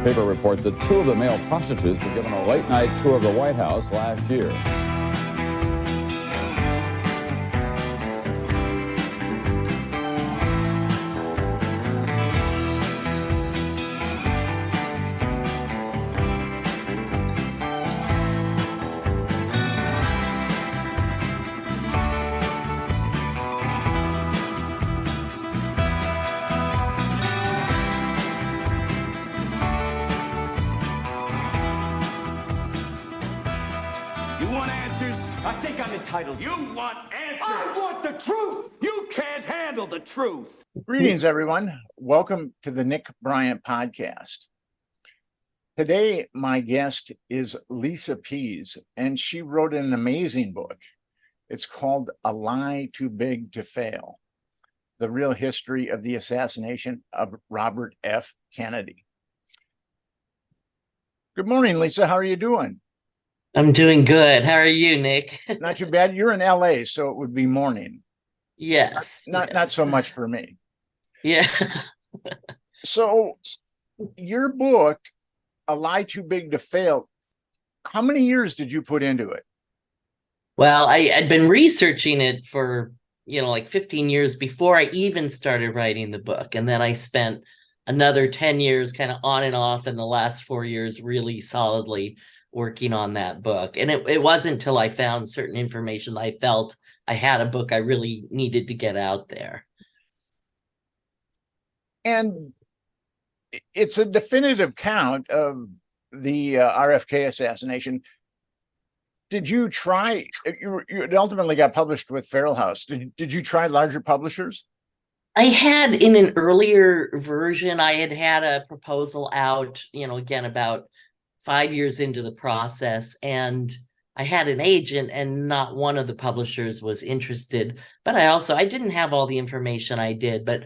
paper reports that two of the male prostitutes were given a late-night tour of the White House last year. I think I'm entitled. You want answers. I want the truth. You can't handle the truth. Greetings, everyone. Welcome to the Nick Bryant podcast. Today, my guest is Lisa Pease, and she wrote an amazing book. It's called A Lie Too Big to Fail: The Real History of the Assassination of Robert F. Kennedy. Good morning, Lisa. How are you doing? I'm doing good. How are you, Nick? Not too bad. You're in LA, so it would be morning. Yes. Not so much for me. Yeah. So your book, A Lie Too Big to Fail, how many years did you put into it? Well, I'd been researching it for, like 15 years before I even started writing the book. And then I spent another 10 years kind of on and off, and the last 4 years really solidly working on that book. And it wasn't until I found certain information that I felt I had a book I really needed to get out there. And it's a definitive count of the RFK assassination. Did you try, it ultimately got published with Feral House. Did you try larger publishers? I had, in an earlier version, I had a proposal out, again, about 5 years into the process, and I had an agent, and not one of the publishers was interested. But I didn't have all the information I did, but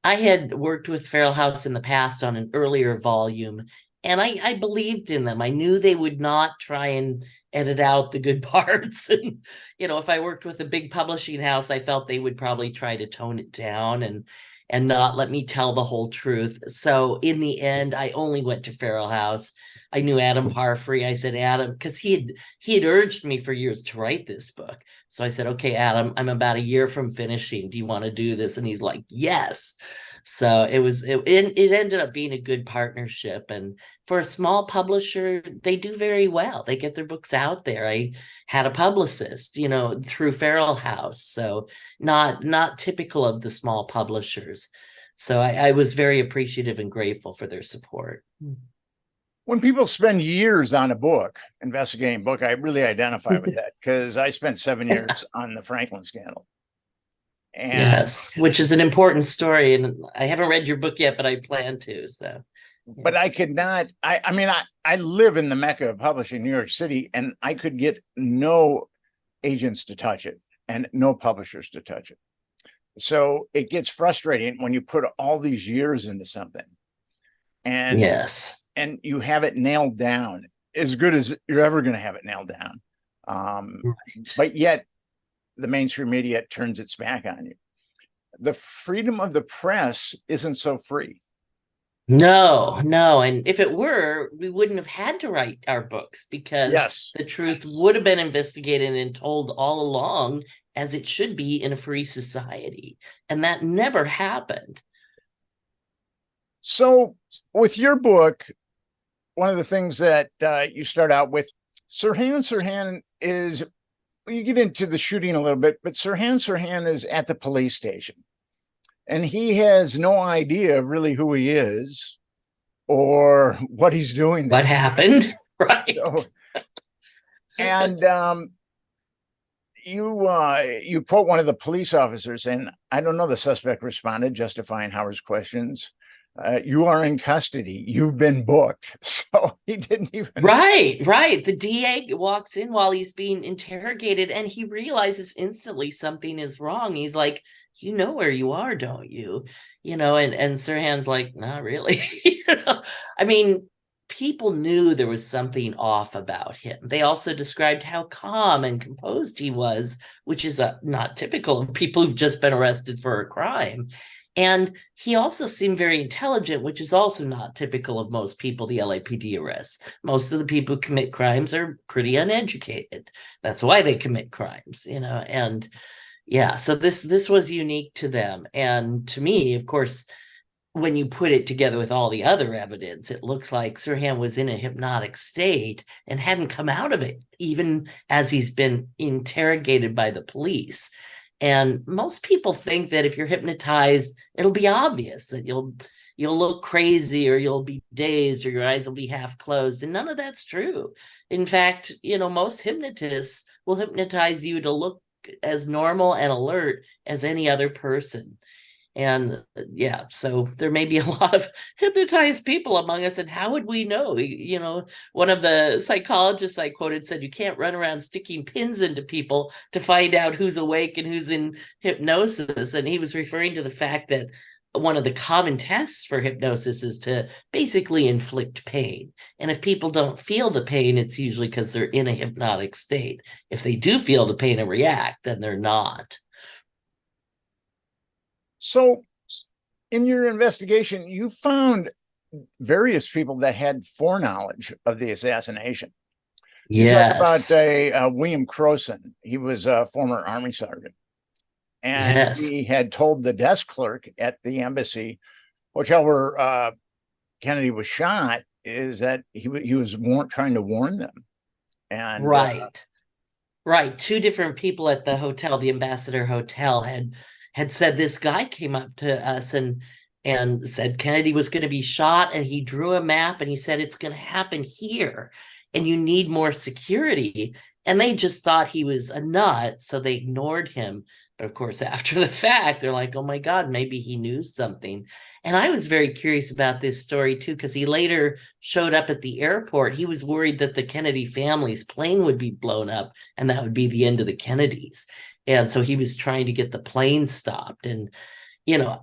I had worked with Feral House in the past on an earlier volume, and I believed in them. I knew they would not try and edit out the good parts. And, if I worked with a big publishing house, I felt they would probably try to tone it down and not let me tell the whole truth. So in the end, I only went to Feral House. I knew Adam Parfrey. I said, Adam, because he had urged me for years to write this book. So I said, okay, Adam, I'm about a year from finishing. Do you want to do this? And he's like, yes. So it ended up being a good partnership. And for a small publisher, they do very well. They get their books out there. I had a publicist, through Feral House. So not typical of the small publishers. So I was very appreciative and grateful for their support. When people spend years on a book, investigating a book, I really identify with that, because I spent 7 years on the Franklin scandal. And yes, which is an important story. And I haven't read your book yet, but I plan to. So, but I could not, I live in the Mecca of publishing, New York City, and I could get no agents to touch it and no publishers to touch it. So it gets frustrating when you put all these years into something. And yes, and you have it nailed down as good as you're ever going to have it nailed down. Right. But yet the mainstream media turns its back on you. The freedom of the press isn't so free. No. And if it were, we wouldn't have had to write our books, because the truth would have been investigated and told all along, as it should be in a free society. And that never happened. So with your book, one of the things that you start out with, Sirhan is, you get into the shooting a little bit, but Sirhan is at the police station, and he has no idea really who he is or what he's doing there. What happened? Right. So, and you quote one of the police officers, and I don't know, the suspect responded, justifying Howard's questions. You are in custody. You've been booked. So he didn't even. Right. The DA walks in while he's being interrogated, and he realizes instantly something is wrong. He's like, you know where you are, don't you? And Sirhan's like, not really. I mean, people knew there was something off about him. They also described how calm and composed he was, which is not typical of people who've just been arrested for a crime. And he also seemed very intelligent, which is also not typical of most people the LAPD arrests. Most of the people who commit crimes are pretty uneducated. That's why they commit crimes, and yeah, so this was unique to them. And to me, of course, when you put it together with all the other evidence, it looks like Sirhan was in a hypnotic state and hadn't come out of it, even as he's been interrogated by the police. And most people think that if you're hypnotized, it'll be obvious that you'll look crazy or you'll be dazed or your eyes will be half closed. And none of that's true. In fact, most hypnotists will hypnotize you to look as normal and alert as any other person. And yeah, so there may be a lot of hypnotized people among us. And how would we know? One of the psychologists I quoted said, you can't run around sticking pins into people to find out who's awake and who's in hypnosis. And he was referring to the fact that one of the common tests for hypnosis is to basically inflict pain. And if people don't feel the pain, it's usually because they're in a hypnotic state. If they do feel the pain and react, then they're not. So in your investigation, you found various people that had foreknowledge of the assassination. You talk about William Croson. He was a former Army sergeant. And he had told the desk clerk at the embassy hotel where Kennedy was shot is that he was trying to warn them. And right. Two different people at the hotel, the Ambassador Hotel, had said this guy came up to us and said Kennedy was going to be shot, and he drew a map and he said it's going to happen here and you need more security. And they just thought he was a nut, so they ignored him. But of course, after the fact, they're like, oh my God, maybe he knew something. And I was very curious about this story too, because he later showed up at the airport. He was worried that the Kennedy family's plane would be blown up and that would be the end of the Kennedys. And so he was trying to get the plane stopped. And,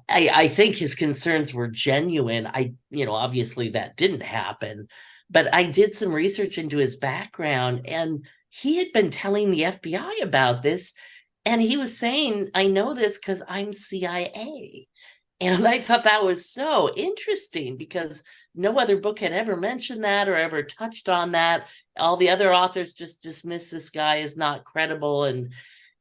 I think his concerns were genuine. Obviously that didn't happen, but I did some research into his background, and he had been telling the FBI about this. And he was saying, I know this because I'm CIA. And I thought that was so interesting because no other book had ever mentioned that or ever touched on that. All the other authors just dismiss this guy as not credible.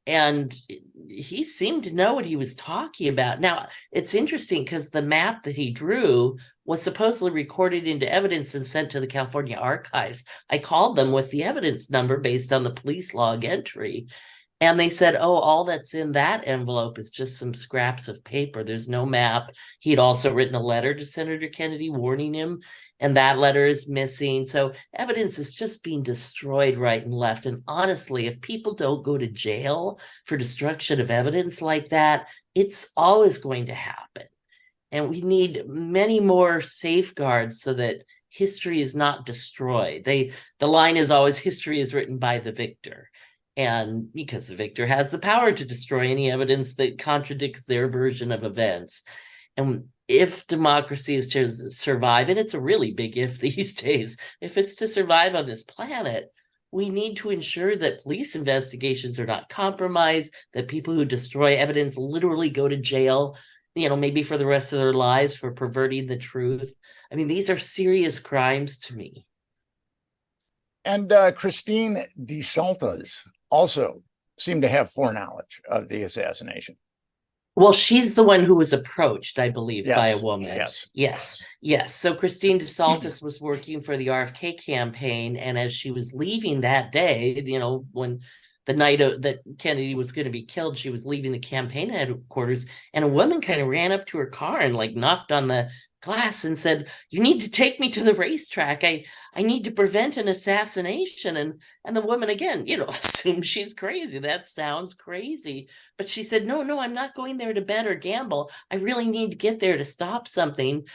And he seemed to know what he was talking about. Now, it's interesting because the map that he drew was supposedly recorded into evidence and sent to the California archives. I called them with the evidence number based on the police log entry. And they said, oh, all that's in that envelope is just some scraps of paper. There's no map. He'd also written a letter to Senator Kennedy warning him, and that letter is missing. So evidence is just being destroyed right and left. And honestly, if people don't go to jail for destruction of evidence like that, it's always going to happen. And we need many more safeguards so that history is not destroyed. The line is always, history is written by the victor. And because the victor has the power to destroy any evidence that contradicts their version of events. And if democracy is to survive, and it's a really big if these days, if it's to survive on this planet, we need to ensure that police investigations are not compromised, that people who destroy evidence literally go to jail, maybe for the rest of their lives for perverting the truth. I mean, these are serious crimes to me. And Christine DeSaltas also seemed to have foreknowledge of the assassination. Well, she's the one who was approached, I believe, by a woman. Yes. So Christine DeSaltis was working for the RFK campaign, and as she was leaving that day, when the night that Kennedy was going to be killed, she was leaving the campaign headquarters, and a woman kind of ran up to her car and knocked on the glass and said, you need to take me to the racetrack. I need to prevent an assassination. And the woman, again, assumes she's crazy. That sounds crazy. But she said, no, I'm not going there to bet or gamble. I really need to get there to stop something,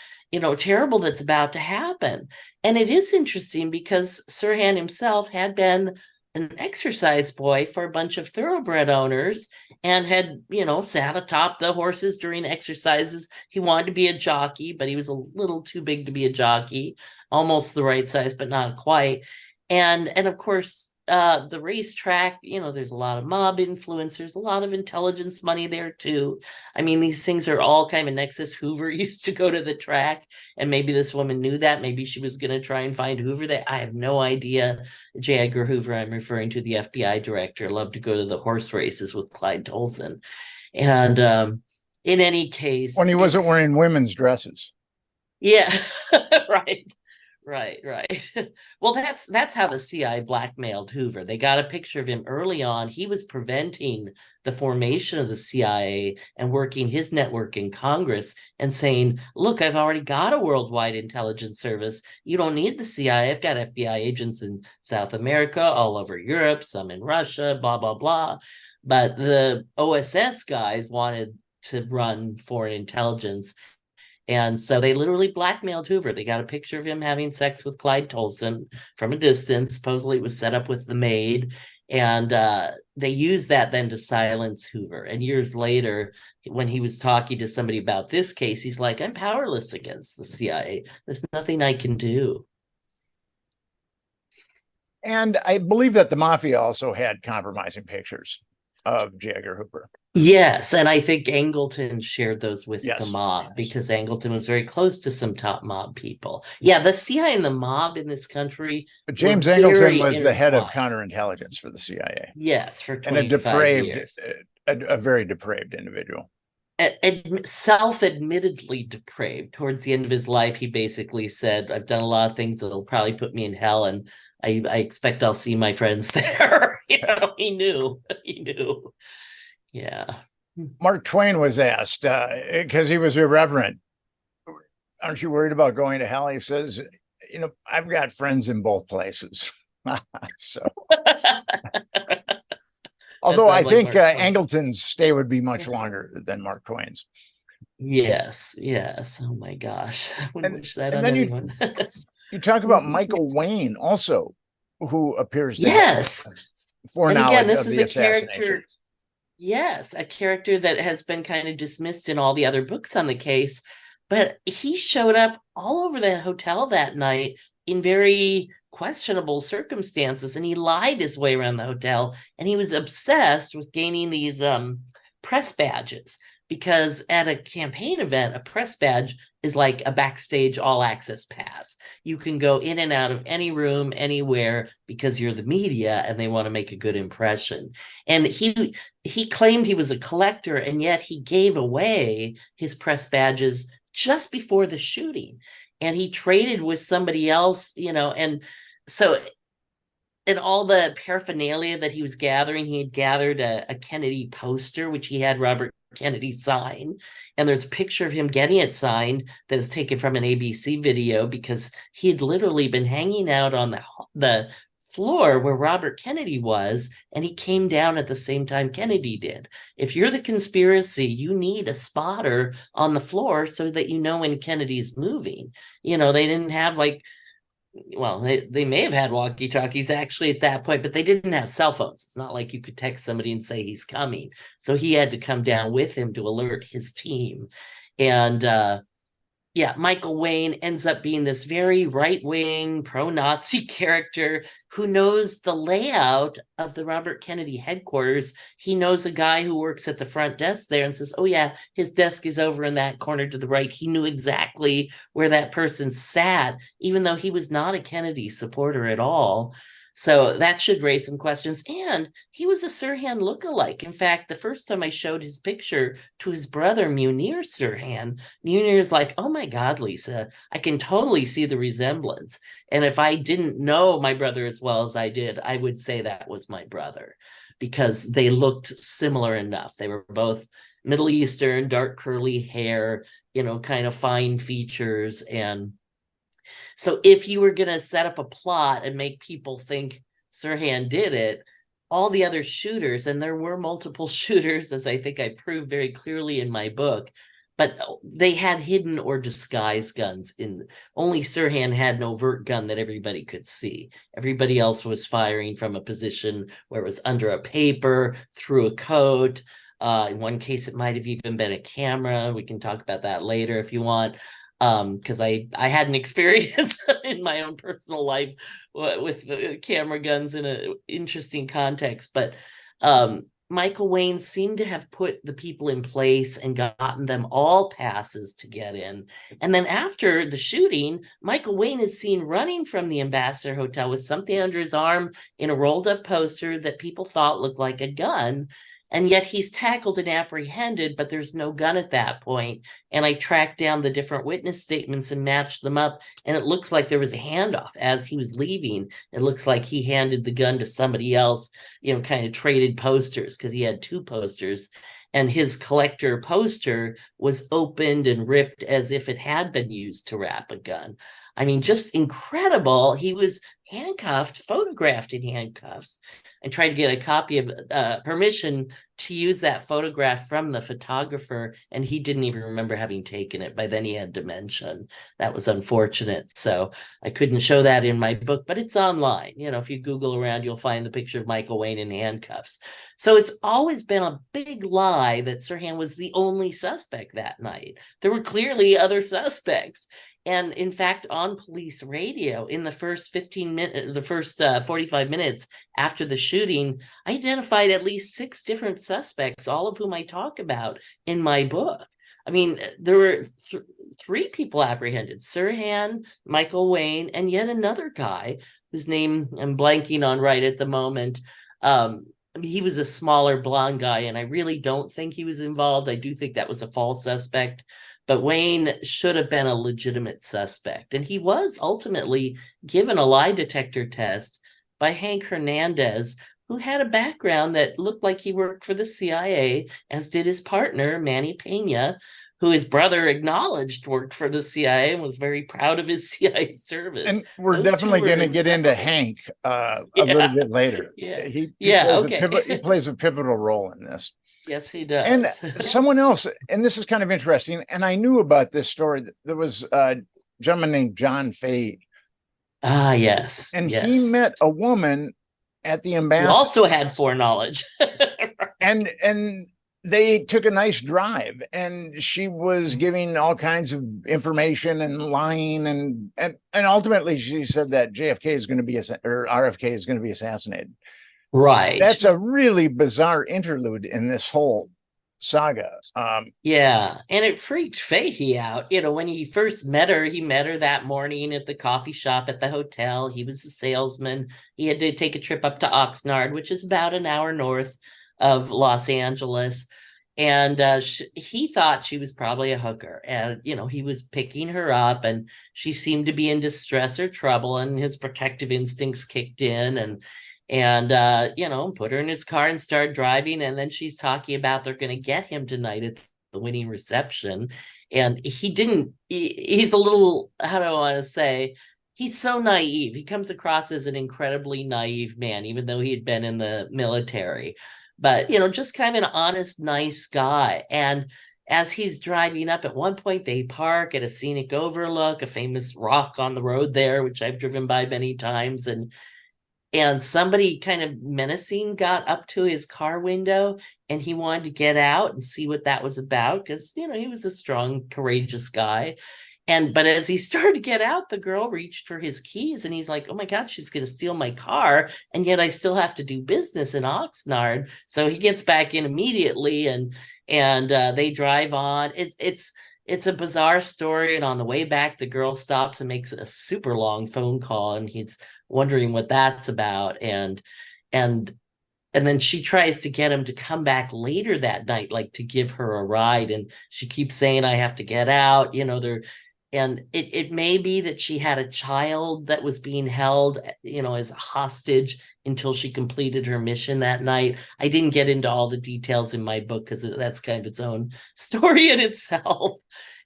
terrible that's about to happen. And it is interesting because Sirhan himself had been an exercise boy for a bunch of thoroughbred owners and had, sat atop the horses during exercises. He wanted to be a jockey, but he was a little too big to be a jockey, almost the right size, but not quite. And of course, the racetrack, there's a lot of mob influencers, a lot of intelligence money there too. I mean, these things are all kind of a nexus. Hoover used to go to the track, and maybe this woman knew that. Maybe she was going to try and find Hoover there. I have no idea. J. Edgar Hoover, I'm referring to, the FBI director, loved to go to the horse races with Clyde Tolson. And in any case, when he wasn't wearing women's dresses. Yeah, right. Right. Well, that's how the CIA blackmailed Hoover. They got a picture of him early on. He was preventing the formation of the CIA and working his network in Congress and saying, look, I've already got a worldwide intelligence service. You don't need the CIA. I've got FBI agents in South America, all over Europe, some in Russia, blah, blah, blah. But the OSS guys wanted to run foreign intelligence. And so they literally blackmailed Hoover. They got a picture of him having sex with Clyde Tolson from a distance. Supposedly it was set up with the maid. And they used that then to silence Hoover. And years later, when he was talking to somebody about this case, he's like, I'm powerless against the CIA. There's nothing I can do. And I believe that the mafia also had compromising pictures of J. Edgar Hoover. Yes, and I think Angleton shared those with Yes. the mob because Angleton was very close to some top mob people. Yeah, the CIA and the mob in this country. But James were Angleton very was the head of intertwined. counterintelligence for the CIA. Yes, for And a 25 depraved, years. a very depraved individual. Self-admittedly depraved. Towards the end of his life, he basically said, I've done a lot of things that'll probably put me in hell, and I expect I'll see my friends there. He knew. Yeah. Mark Twain was asked, because he was irreverent, aren't you worried about going to hell? He says, I've got friends in both places. So, although I think Angleton's stay would be much longer than Mark Twain's. Yes. Oh my gosh. I wouldn't wish that on anyone. You talk about Michael Wayne also, who appears to yes. foreknowledge this of is the a character. assassination. Yes, a character that has been kind of dismissed in all the other books on the case, but he showed up all over the hotel that night in very questionable circumstances, and he lied his way around the hotel, and he was obsessed with gaining these press badges, because at a campaign event, a press badge is like a backstage all access pass. You can go in and out of any room, anywhere, because you're the media and they want to make a good impression. And he claimed he was a collector, and yet he gave away his press badges just before the shooting. And he traded with somebody else, and so in all the paraphernalia that he was gathering, he had gathered a Kennedy poster, which he had Robert Kennedy sign. And there's a picture of him getting it signed that is taken from an ABC video, because he had literally been hanging out on the floor where Robert Kennedy was, and he came down at the same time Kennedy did. If you're the conspiracy, you need a spotter on the floor so that you know when Kennedy's moving. They didn't have they may have had walkie-talkies actually at that point, but they didn't have cell phones. It's not like you could text somebody and say he's coming. So he had to come down with him to alert his team. And Michael Wayne ends up being this very right-wing, pro-Nazi character who knows the layout of the Robert Kennedy headquarters. He knows a guy who works at the front desk there and says, oh yeah, his desk is over in that corner to the right. He knew exactly where that person sat, even though he was not a Kennedy supporter at all. So that should raise some questions. And he was a Sirhan lookalike. In fact, the first time I showed his picture to his brother, Munir Sirhan, Munir's like, oh my God, Lisa, I can totally see the resemblance. And if I didn't know my brother as well as I did, I would say that was my brother, because they looked similar enough. They were both Middle Eastern, dark curly hair, kind of fine features. And so if you were going to set up a plot and make people think Sirhan did it, all the other shooters, and there were multiple shooters, as I think I proved very clearly in my book, but they had hidden or disguised guns. Only Sirhan had an overt gun that everybody could see. Everybody else was firing from a position where it was under a paper, through a coat. In one case, it might have even been a camera. We can talk about that later if you want. Because I had an experience in my own personal life with camera guns in an interesting context. But Michael Wayne seemed to have put the people in place and gotten them all passes to get in. And then after the shooting, Michael Wayne is seen running from the Ambassador Hotel with something under his arm in a rolled up poster that people thought looked like a gun. And yet he's tackled and apprehended, but there's no gun at that point. And I tracked down the different witness statements and matched them up. And it looks like there was a handoff as he was leaving. It looks like he handed the gun to somebody else, kind of traded posters, because he had 2 posters. And his collector poster was opened and ripped as if it had been used to wrap a gun. I mean, just incredible. He was handcuffed, photographed in handcuffs, and tried to get a copy of permission to use that photograph from the photographer. And he didn't even remember having taken it. By then he had dementia. That was unfortunate. So I couldn't show that in my book, but it's online. If you Google around, you'll find the picture of Michael Wayne in handcuffs. So it's always been a big lie that Sirhan was the only suspect that night. There were clearly other suspects. And in fact, on police radio, in the first 45 minutes after the shooting, I identified at least 6 different suspects, all of whom I talk about in my book. I mean, there were 3 people apprehended: Sirhan, Michael Wayne, and yet another guy whose name I'm blanking on right at the moment. He was a smaller blonde guy, and I really don't think he was involved. I do think that was a false suspect. But Wayne should have been a legitimate suspect. And he was ultimately given a lie detector test by Hank Hernandez, who had a background that looked like he worked for the CIA, as did his partner, Manny Pena, who his brother acknowledged worked for the CIA and was very proud of his CIA service. And we're definitely going to get into Hank a little bit later. Yeah. He plays a pivotal role in this. Yes, he does. And someone else, and this is kind of interesting, and I knew about this story. There was a gentleman named John Fay. Ah, yes. And he met a woman at the Ambassador. Who also had foreknowledge. and they took a nice drive, and she was giving all kinds of information and lying, and ultimately she said that JFK is going to be, or RFK is going to be assassinated. Right. That's a really bizarre interlude in this whole saga. Yeah. And it freaked Fahey out. When he first met her, he met her that morning at the coffee shop at the hotel. He was a salesman. He had to take a trip up to Oxnard, which is about an hour north of Los Angeles. And he thought she was probably a hooker. And, he was picking her up, and she seemed to be in distress or trouble, and his protective instincts kicked in, and put her in his car and started driving. And then she's talking about they're going to get him tonight at the winning reception. And he's a little, how do I want to say, he's so naive. He comes across as an incredibly naive man, even though he had been in the military. But, just kind of an honest, nice guy. And as he's driving up, at one point they park at a scenic overlook, a famous rock on the road there, which I've driven by many times. And somebody kind of menacing got up to his car window, and he wanted to get out and see what that was about, because, he was a strong, courageous guy. But as he started to get out, the girl reached for his keys, and he's like, oh my God, she's going to steal my car. And yet I still have to do business in Oxnard. So he gets back in immediately, and they drive on. It's a bizarre story. And on the way back, the girl stops and makes a super long phone call, and he's wondering what that's about. And then she tries to get him to come back later that night, like to give her a ride. And she keeps saying, I have to get out. And it may be that she had a child that was being held, as a hostage until she completed her mission that night. I didn't get into all the details in my book because that's kind of its own story in itself.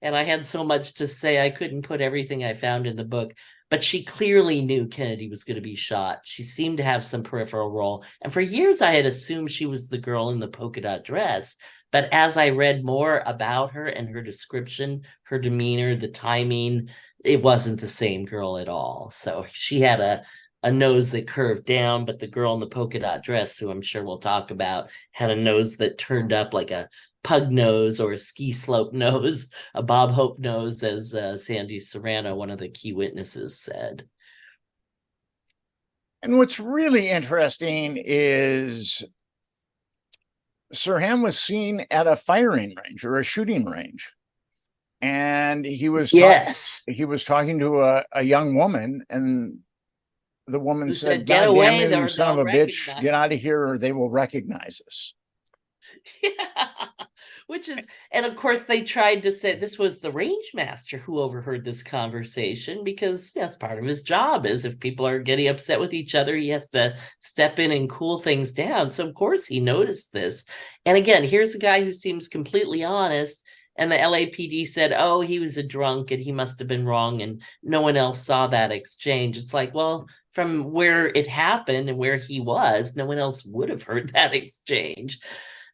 And I had so much to say, I couldn't put everything I found in the book. but she clearly knew Kennedy was going to be shot. She seemed to have some peripheral role. And for years, I had assumed she was the girl in the polka dot dress. But as I read more about her and her description, her demeanor, the timing, it wasn't the same girl at all. So she had a nose that curved down, but the girl in the polka dot dress, who I'm sure we'll talk about, had a nose that turned up like a pug nose or a ski slope nose, a Bob Hope nose, as Sandy Serrano, one of the key witnesses, said. And what's really interesting is Sirhan was seen at a firing range or a shooting range. And he was talking to a young woman, and the woman said, "Get God away, damn you, son of a bitch, get out of here or they will recognize us." Yeah. Which is, and of course they tried to say this was the range master who overheard this conversation, because that's part of his job, is if people are getting upset with each other, he has to step in and cool things down. So of course he noticed this. And again, here's a guy who seems completely honest, and the LAPD said, oh, he was a drunk and he must have been wrong, and no one else saw that exchange. It's like, well, from where it happened and where he was, no one else would have heard that exchange.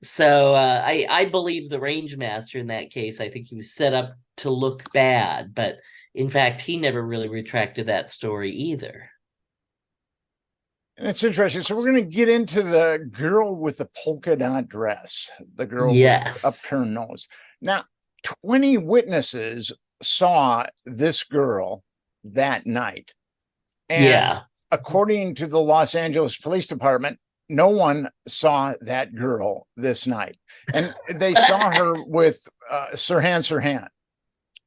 So I believe the range master in that case. I think he was set up to look bad, but in fact, he never really retracted that story either. And it's interesting. So we're going to get into the girl with the polka dot dress, the girl Yes. with upturned nose. Now, 20 witnesses saw this girl that night. And according to the Los Angeles Police Department, no one saw that girl this night. And they saw her with Sirhan.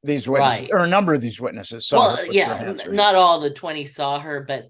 These witnesses, or a number of these witnesses saw her with Sirhan. Not all the 20 saw her, but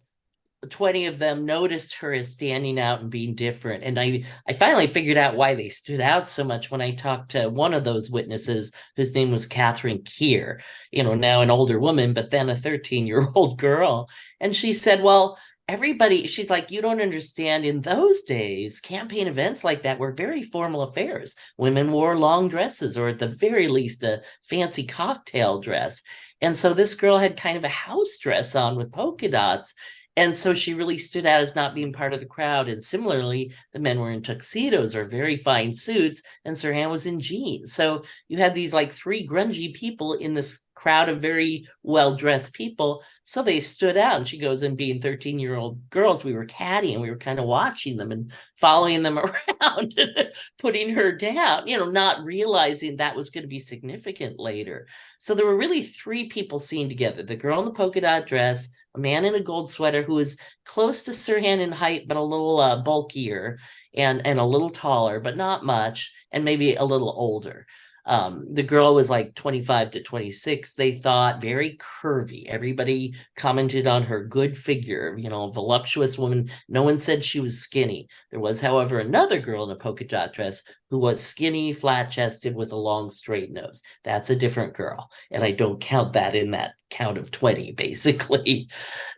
20 of them noticed her as standing out and being different. And I finally figured out why they stood out so much when I talked to one of those witnesses, whose name was Catherine Keir, now an older woman, but then a 13-year-old girl. And she said, well, she's like, you don't understand, in those days, campaign events like that were very formal affairs. Women wore long dresses, or at the very least a fancy cocktail dress. And so this girl had kind of a house dress on with polka dots. And so she really stood out as not being part of the crowd. And similarly, the men were in tuxedos or very fine suits, and Sirhan was in jeans. So you had these like three grungy people in this crowd of very well-dressed people. So they stood out. And she goes, and being 13-year-old girls, we were catty and we were kind of watching them and following them around and putting her down, not realizing that was going to be significant later. So there were really three people seen together: the girl in the polka dot dress, a man in a gold sweater who was close to Sirhan in height, but a little bulkier and a little taller, but not much, and maybe a little older. The girl was like 25 to 26, they thought, very curvy. Everybody commented on her good figure, a voluptuous woman. No one said she was skinny. There was, however, another girl in a polka dot dress who was skinny, flat-chested, with a long, straight nose. That's a different girl, and I don't count that in that count of 20, basically.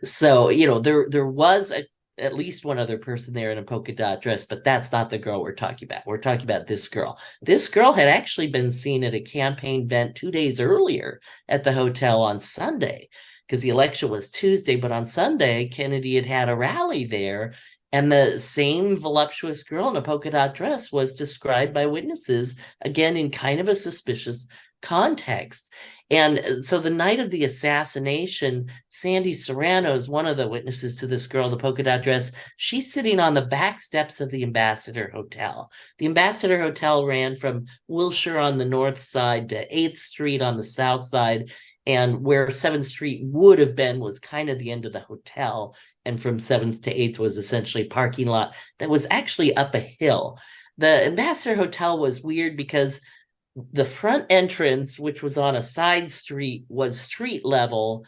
So, there was at least one other person there in a polka dot dress, but that's not the girl we're talking about. We're talking about this girl. This girl had actually been seen at a campaign event 2 days earlier at the hotel on Sunday, because the election was Tuesday, but on Sunday, Kennedy had a rally there, and the same voluptuous girl in a polka dot dress was described by witnesses, again, in kind of a suspicious context. And so the night of the assassination, Sandy Serrano is one of the witnesses to this girl in the polka dot dress. She's sitting on the back steps of the Ambassador Hotel. The Ambassador Hotel ran from Wilshire on the north side to 8th Street on the south side, and where 7th Street would have been was kind of the end of the hotel, and from 7th to 8th was essentially parking lot that was actually up a hill. The Ambassador Hotel was weird because the front entrance, which was on a side street, was street level,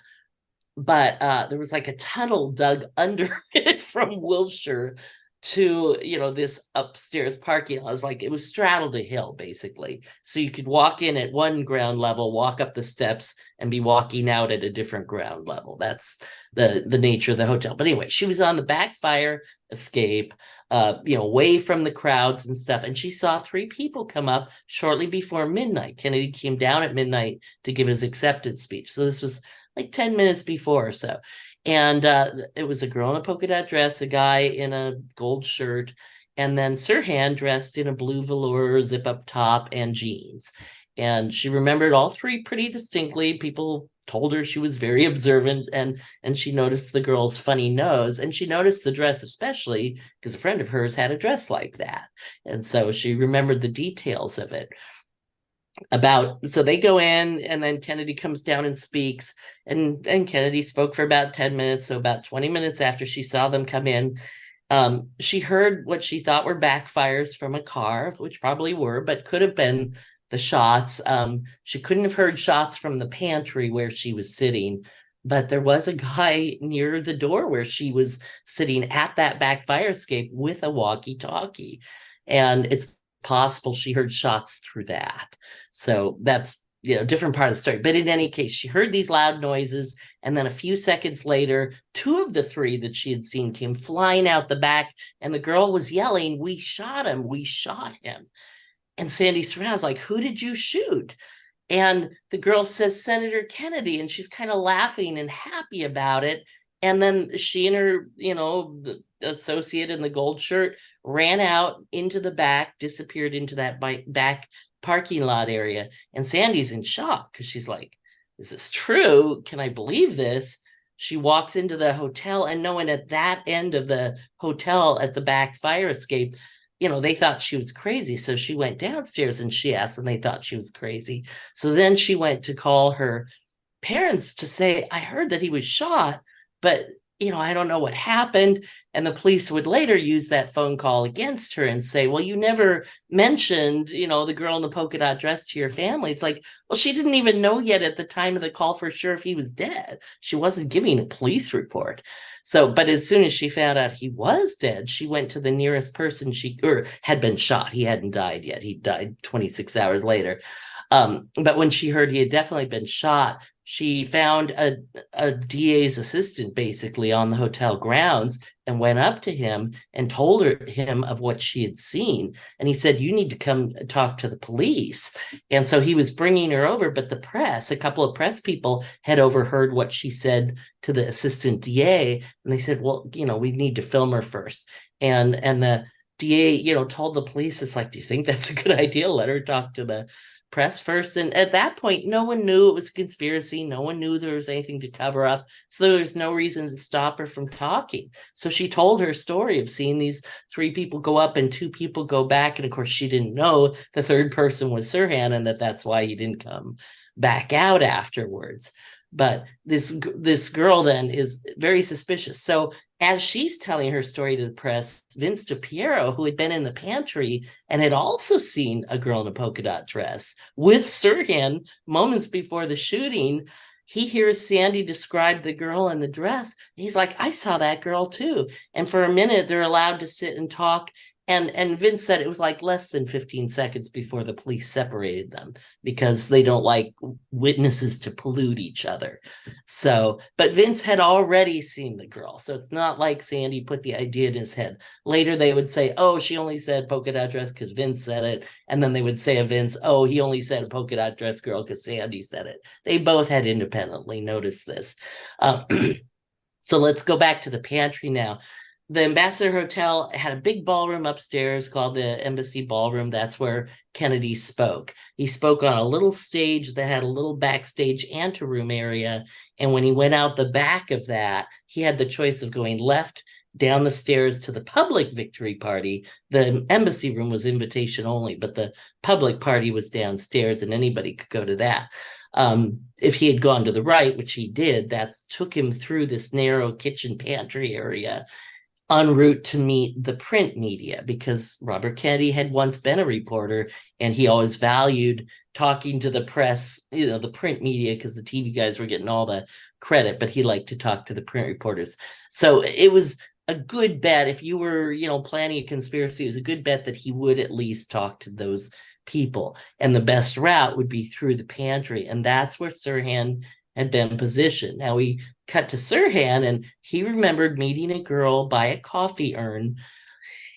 but there was like a tunnel dug under it from Wilshire to, this upstairs parking lot. I was like, it was straddled a hill, basically. So you could walk in at one ground level, walk up the steps, and be walking out at a different ground level. That's the nature of the hotel. But anyway, she was on the back fire escape, away from the crowds and stuff. And she saw three people come up shortly before midnight. Kennedy came down at midnight to give his acceptance speech. So this was like 10 minutes before or so. And it was a girl in a polka dot dress, a guy in a gold shirt, and then Sirhan dressed in a blue velour zip up top and jeans. And she remembered all three pretty distinctly. People told her she was very observant, and she noticed the girl's funny nose, and she noticed the dress especially because a friend of hers had a dress like that. And so she remembered the details of it. So they go in, and then Kennedy comes down and speaks, and Kennedy spoke for about 10 minutes. So about 20 minutes after she saw them come in, she heard what she thought were backfires from a car, which probably were, but could have been the shots. She couldn't have heard shots from the pantry where she was sitting, but there was a guy near the door where she was sitting at that back fire escape with a walkie-talkie. And it's possible she heard shots through that. So that's, different part of the story. But in any case, she heard these loud noises. And then a few seconds later, two of the three that she had seen came flying out the back. And the girl was yelling, "We shot him. We shot him." And Sandy Sirhan's like, "Who did you shoot?" And the girl says, "Senator Kennedy." And she's kind of laughing and happy about it. And then she and her, the associate in the gold shirt ran out into the back, disappeared into that back parking lot area. And Sandy's in shock because she's like, "Is this true? Can I believe this?" She walks into the hotel, and no one at that end of the hotel at the back fire escape, they thought she was crazy. So she went downstairs and she asked, and they thought she was crazy. So then she went to call her parents to say, "I heard that he was shot, but I don't know what happened." And the police would later use that phone call against her and say, "Well, you never mentioned, the girl in the polka dot dress to your family." It's like, well, she didn't even know yet at the time of the call for sure if he was dead. She wasn't giving a police report. So, but as soon as she found out he was dead, she went to the nearest person or had been shot. He hadn't died yet. He died 26 hours later. But when she heard he had definitely been shot, she found a DA's assistant basically on the hotel grounds and went up to him and told him of what she had seen. And he said, "You need to come talk to the police." And so he was bringing her over, but a couple of press people had overheard what she said to the assistant DA. And they said, "Well, we need to film her first." And the DA, told the police, it's like, "Do you think that's a good idea? Let her talk to the press first." And at that point, no one knew it was a conspiracy. No one knew there was anything to cover up. So there was no reason to stop her from talking. So she told her story of seeing these three people go up and two people go back. And of course, she didn't know the third person was Sirhan, and that's why he didn't come back out afterwards. But this girl then is very suspicious. So as she's telling her story to the press, Vince DiPiero, who had been in the pantry and had also seen a girl in a polka dot dress with Sirhan moments before the shooting, he hears Sandy describe the girl in the dress. He's like, "I saw that girl too." And for a minute, they're allowed to sit and talk. And Vince said it was like less than 15 seconds before the police separated them because they don't like witnesses to pollute each other. So, but Vince had already seen the girl. So it's not like Sandy put the idea in his head. Later, they would say, "Oh, she only said polka dot dress because Vince said it." And then they would say of Vince, "Oh, he only said polka dot dress girl because Sandy said it." They both had independently noticed this. So let's go back to the pantry now. The Ambassador Hotel had a big ballroom upstairs called the Embassy Ballroom. That's where Kennedy spoke. He spoke on a little stage that had a little backstage anteroom area. And when he went out the back of that, he had the choice of going left down the stairs to the public victory party. The embassy room was invitation only, but the public party was downstairs and anybody could go to that. If he had gone to the right, which he did, that took him through this narrow kitchen pantry area en route to meet the print media, because Robert Kennedy had once been a reporter and he always valued talking to the press, the print media, because the TV guys were getting all the credit, but he liked to talk to the print reporters. So it was a good bet. If you were, planning a conspiracy, it was a good bet that he would at least talk to those people. And the best route would be through the pantry. And that's where Sirhan had been positioned. Now we cut to Sirhan, and he remembered meeting a girl by a coffee urn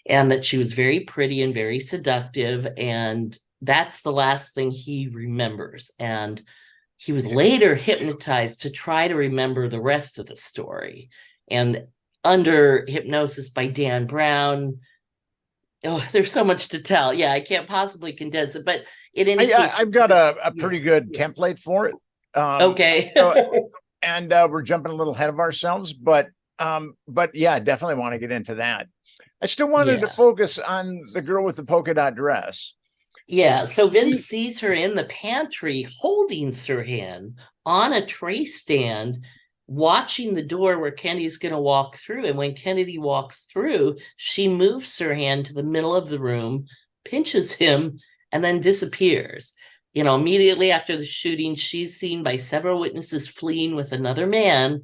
and that she was very pretty and very seductive. And that's the last thing he remembers. And he was later hypnotized to try to remember the rest of the story. And under hypnosis by Dan Brown, oh, there's so much to tell. Yeah, I can't possibly condense it, but in any case, I've got a pretty good template for it. Okay. And we're jumping a little ahead of ourselves, but yeah, definitely want to get into that. I still wanted to focus on the girl with the polka dot dress. Yeah, so Vince sees her in the pantry holding Sirhan on a tray stand, watching the door where Kennedy's going to walk through. And when Kennedy walks through, she moves Sirhan to the middle of the room, pinches him, and then disappears. You know, immediately after the shooting, she's seen by several witnesses fleeing with another man,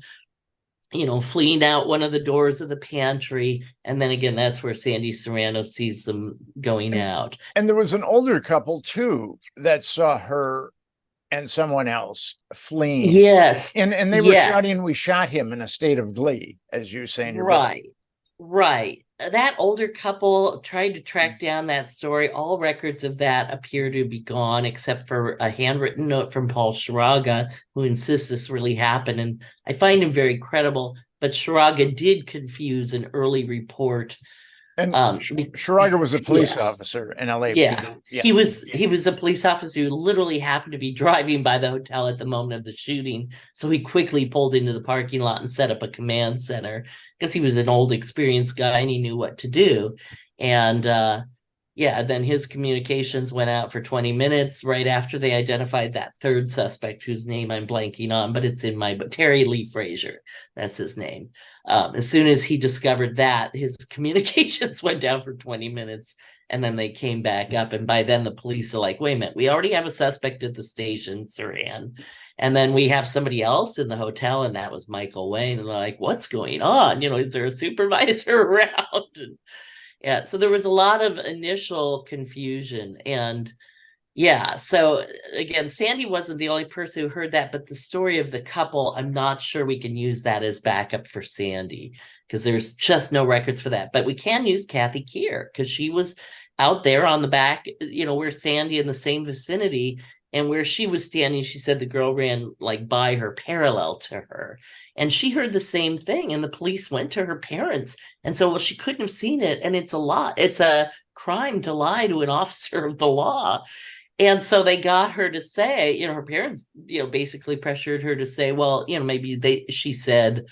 you know, fleeing out one of the doors of the pantry. And then again, that's where Sandy Serrano sees them going out. And there was an older couple too that saw her and someone else fleeing. Yes. And they were shouting, "We shot him," in a state of glee, as you say in your book. Right. That older couple tried to track down that story. All records of that appear to be gone, except for a handwritten note from Paul Sharaga, who insists this really happened. And I find him very credible, but Sharaga did confuse an early report. And Sharaga was a police officer in LA. Yeah. He was a police officer who literally happened to be driving by the hotel at the moment of the shooting. So he quickly pulled into the parking lot and set up a command center because he was an old, experienced guy and he knew what to do. And then his communications went out for 20 minutes right after they identified that third suspect whose name I'm blanking on, but it's in my book, Terry Lee Frazier. That's his name. As soon as he discovered that, his communications went down for 20 minutes and then they came back up. And by then the police are like, wait a minute, we already have a suspect at the station, Sirhan. And then we have somebody else in the hotel, and that was Michael Wayne. And they're like, what's going on? You know, is there a supervisor around? And yeah, so there was a lot of initial confusion. And yeah, so again, Sandy wasn't the only person who heard that, but the story of the couple, I'm not sure we can use that as backup for Sandy because there's just no records for that. But we can use Kathy Keir because she was out there on the back, you know, where Sandy in the same vicinity. And where she was standing, she said the girl ran like by her, parallel to her. And she heard the same thing. And the police went to her parents. And so, well, she couldn't have seen it. And it's a crime to lie to an officer of the law. And so they got her to say, you know, her parents, you know, basically pressured her to say, well, you know, maybe she said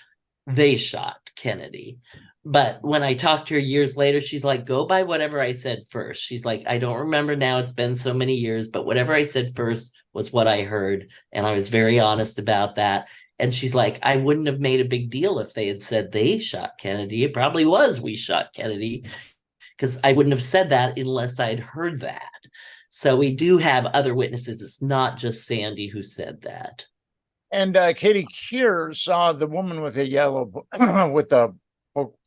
they shot Kennedy. But when I talked to her years later, she's like, go by whatever I said first. She's like, I don't remember now. It's been so many years, but whatever I said first was what I heard. And I was very honest about that. And she's like, I wouldn't have made a big deal if they had said they shot Kennedy. It probably was we shot Kennedy because I wouldn't have said that unless I'd heard that. So we do have other witnesses. It's not just Sandy who said that. And Katie Keir saw the woman with a yellow, with a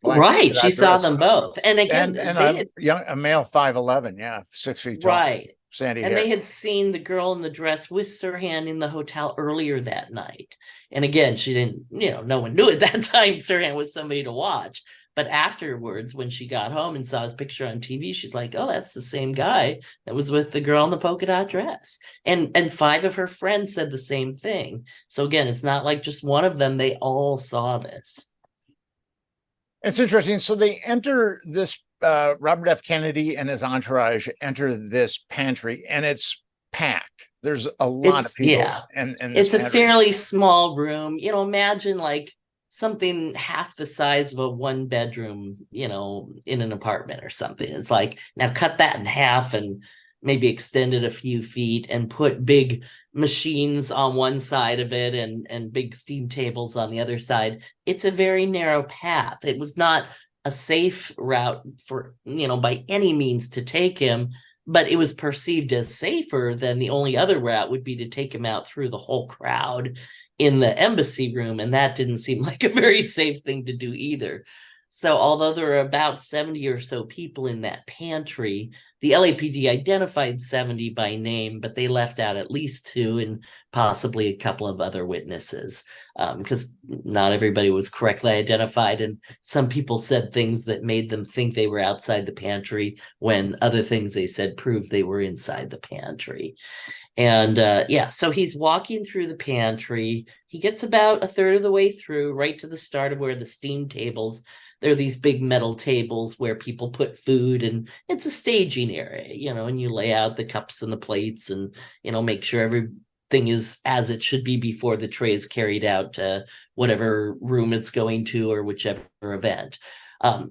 right, she saw them both, and again, a male 5'11", 6 feet tall, right? Sandy, and they had seen the girl in the dress with Sirhan in the hotel earlier that night. And again, she didn't, you know, no one knew at that time Sirhan was somebody to watch. But afterwards, when she got home and saw his picture on TV, she's like, "Oh, that's the same guy that was with the girl in the polka dot dress." And 5 of her friends said the same thing. So again, it's not like just one of them; they all saw this. It's interesting. So they enter this, Robert F. Kennedy and his entourage enter this pantry, and it's packed. There's a lot of people. Yeah. And it's a fairly small room. You know, imagine like something half the size of a 1-bedroom, you know, in an apartment or something. It's like, now cut that in half and maybe extend it a few feet and put big machines on one side of it and big steam tables on the other side. It's a very narrow path. It was not a safe route for, you know, by any means to take him, but it was perceived as safer than the only other route would be to take him out through the whole crowd in the embassy room. And that didn't seem like a very safe thing to do either. So although there are about 70 or so people in that pantry, the LAPD identified 70 by name, but they left out at least 2 and possibly a couple of other witnesses because not everybody was correctly identified. And some people said things that made them think they were outside the pantry when other things they said proved they were inside the pantry. And yeah, so he's walking through the pantry. He gets about a third of the way through, right to the start of where the steam tables. There are these big metal tables where people put food, and it's a staging area, and you lay out the cups and the plates and, make sure everything is as it should be before the tray is carried out to whatever room it's going to or whichever event.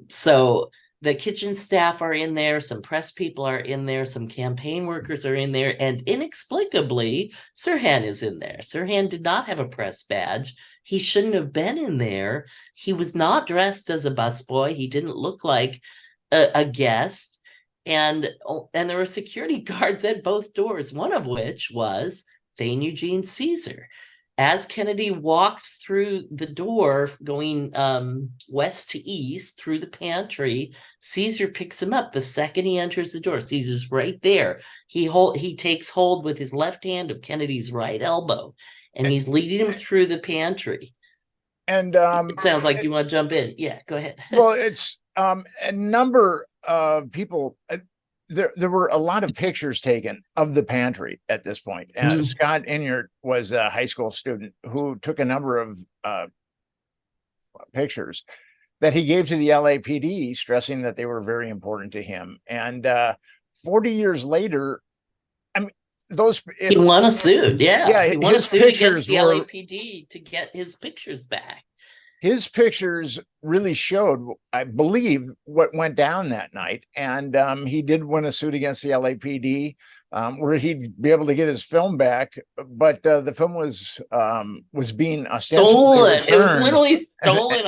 So the kitchen staff are in there, some press people are in there, some campaign workers are in there, and inexplicably, Sirhan is in there. Sirhan did not have a press badge. He shouldn't have been in there. He was not dressed as a busboy. He didn't look like a guest. And there were security guards at both doors, one of which was Thane Eugene Caesar. As Kennedy walks through the door going west to east through the pantry, Caesar picks him up the second he enters the door. Caesar's right there. He takes hold with his left hand of Kennedy's right elbow, and he's leading him through the pantry. And it sounds like you want to jump in. Yeah, go ahead. Well, it's a number of people. There were a lot of pictures taken of the pantry at this point. Scott Inyard was a high school student who took a number of pictures that he gave to the LAPD, stressing that they were very important to him. And 40 years later, I mean, he won a suit. Yeah, he won a suit against the LAPD to get his pictures back. His pictures really showed, I believe, what went down that night. And he did win a suit against the LAPD where he'd be able to get his film back. But the film was being ostensibly stolen. It was literally stolen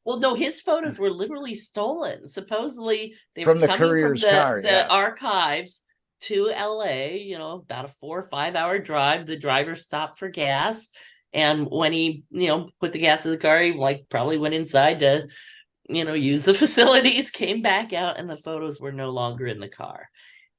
well, no, his photos were literally stolen. Supposedly they were from the coming courier's from car, the archives to LA, about a 4 or 5 hour drive. The driver stopped for gas. And when he, put the gas in the car, he probably went inside to, use the facilities, came back out, and the photos were no longer in the car.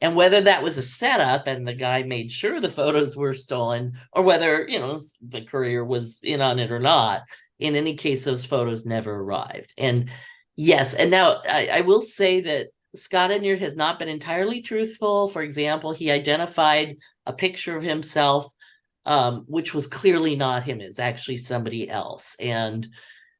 And whether that was a setup and the guy made sure the photos were stolen, or whether, the courier was in on it or not, in any case, those photos never arrived. And yes, and now I will say that Scott Inyard has not been entirely truthful. For example, he identified a picture of himself which was clearly not him. It's actually somebody else. And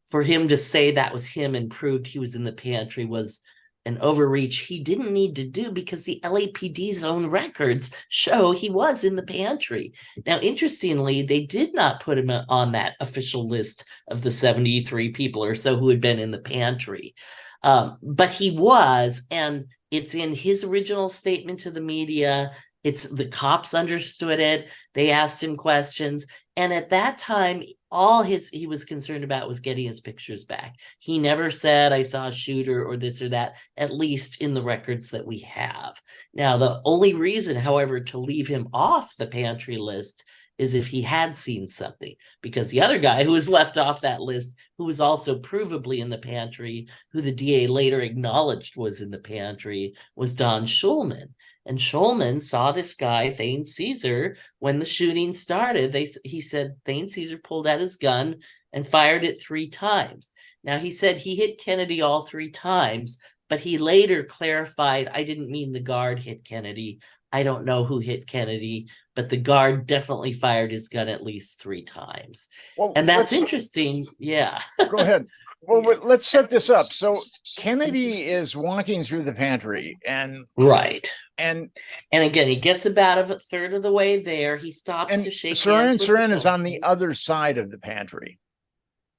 for him to say that was him and proved he was in the pantry was an overreach he didn't need to do, because the LAPD's own records show he was in the pantry. Now, interestingly, they did not put him on that official list of the 73 people or so who had been in the pantry. But he was, and it's in his original statement to the media. The cops understood it. They asked him questions. And at that time, all he was concerned about was getting his pictures back. He never said, I saw a shooter or this or that, at least in the records that we have. Now, the only reason, however, to leave him off the pantry list is if he had seen something, because the other guy who was left off that list, who was also provably in the pantry, who the DA later acknowledged was in the pantry, was Don Schulman. And Schulman saw this guy, Thane Caesar, when the shooting started. He said Thane Caesar pulled out his gun and fired it 3 times. Now, he said he hit Kennedy all 3 times, but he later clarified, I didn't mean the guard hit Kennedy. I don't know who hit Kennedy, but the guard definitely fired his gun at least 3 times. Well, and that's interesting. Yeah. Go ahead. Well, let's set this up. So Kennedy is walking through the pantry and right. And again, he gets about a third of the way there. He stops to shake hands. Sirhan is on the other side of the pantry.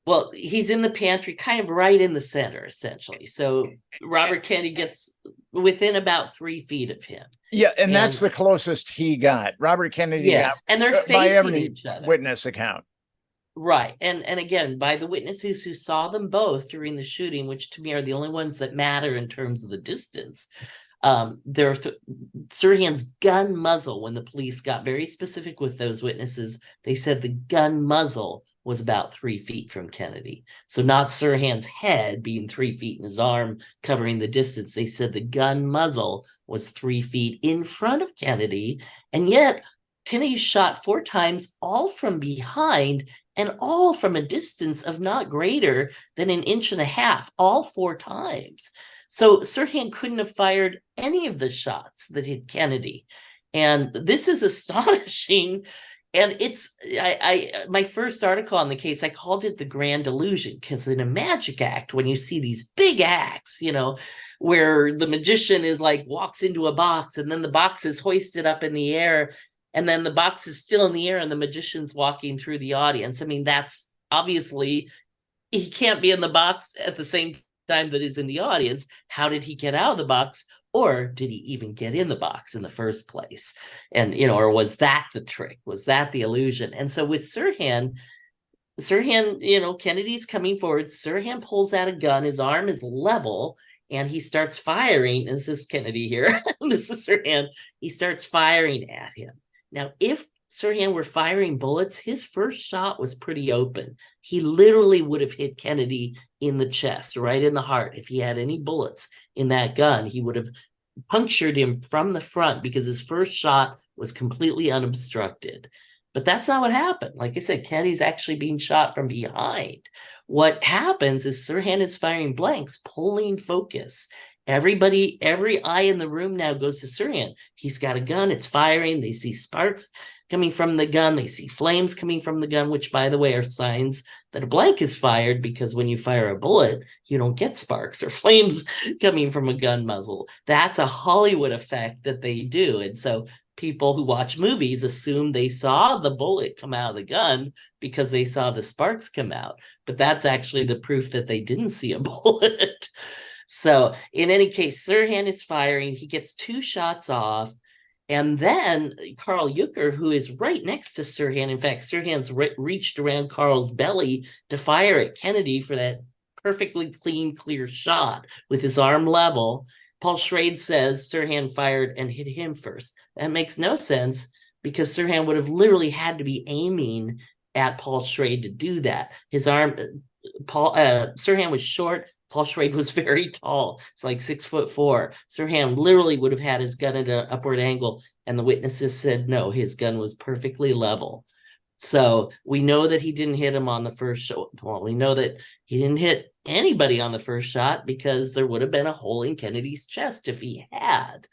Well, he's in the pantry, kind of right in the center, essentially. So Robert Kennedy gets within about 3 feet of him. Yeah, and that's the closest he got. Robert Kennedy got, and they're facing each other. Witness account. Right. And again, by the witnesses who saw them both during the shooting, which to me are the only ones that matter in terms of the distance, Sirhan's gun muzzle, when the police got very specific with those witnesses, they said the gun muzzle was about 3 feet from Kennedy. So not Sirhan's head being 3 feet in his arm covering the distance. They said the gun muzzle was 3 feet in front of Kennedy. And yet Kennedy shot 4 times, all from behind and all from a distance of not greater than 1.5 inches, all 4 times. So Sirhan couldn't have fired any of the shots that hit Kennedy. And this is astonishing. And it's my first article on the case, I called it the grand illusion, because in a magic act, when you see these big acts, where the magician is like walks into a box and then the box is hoisted up in the air and then the box is still in the air and the magician's walking through the audience. I mean, that's obviously, he can't be in the box at the same time that he's in the audience. How did he get out of the box? Or did he even get in the box in the first place? And, or was that the trick? Was that the illusion? And so with Sirhan, Kennedy's coming forward. Sirhan pulls out a gun. His arm is level and he starts firing. And this is Kennedy here. This is Sirhan. He starts firing at him. Now, if Sirhan were firing bullets, his first shot was pretty open. He literally would have hit Kennedy in the chest, right in the heart. If he had any bullets in that gun, he would have punctured him from the front because his first shot was completely unobstructed. But that's not what happened. Like I said, Kennedy's actually being shot from behind. What happens is Sirhan is firing blanks, pulling focus. Every eye in the room now goes to Sirhan. He's got a gun, it's firing. They see sparks coming from the gun. They see flames coming from the gun, which, by the way, are signs that a blank is fired, because when you fire a bullet, you don't get sparks or flames coming from a gun muzzle. That's a Hollywood effect that they do. And so people who watch movies assume they saw the bullet come out of the gun because they saw the sparks come out. But that's actually the proof that they didn't see a bullet. So in any case, Sirhan is firing. He gets 2 shots off. And then Carl Yucker, who is right next to Sirhan, in fact, Sirhan's reached around Carl's belly to fire at Kennedy for that perfectly clean, clear shot with his arm level. Paul Schrade says Sirhan fired and hit him first. That makes no sense, because Sirhan would have literally had to be aiming at Paul Schrade to do that. Sirhan was short. Paul Schrade was very tall. It's like 6'4". Sirhan literally would have had his gun at an upward angle, and the witnesses said no, his gun was perfectly level. So we know that he didn't hit him on the first shot. Well, we know that he didn't hit anybody on the first shot, because there would have been a hole in Kennedy's chest if he had.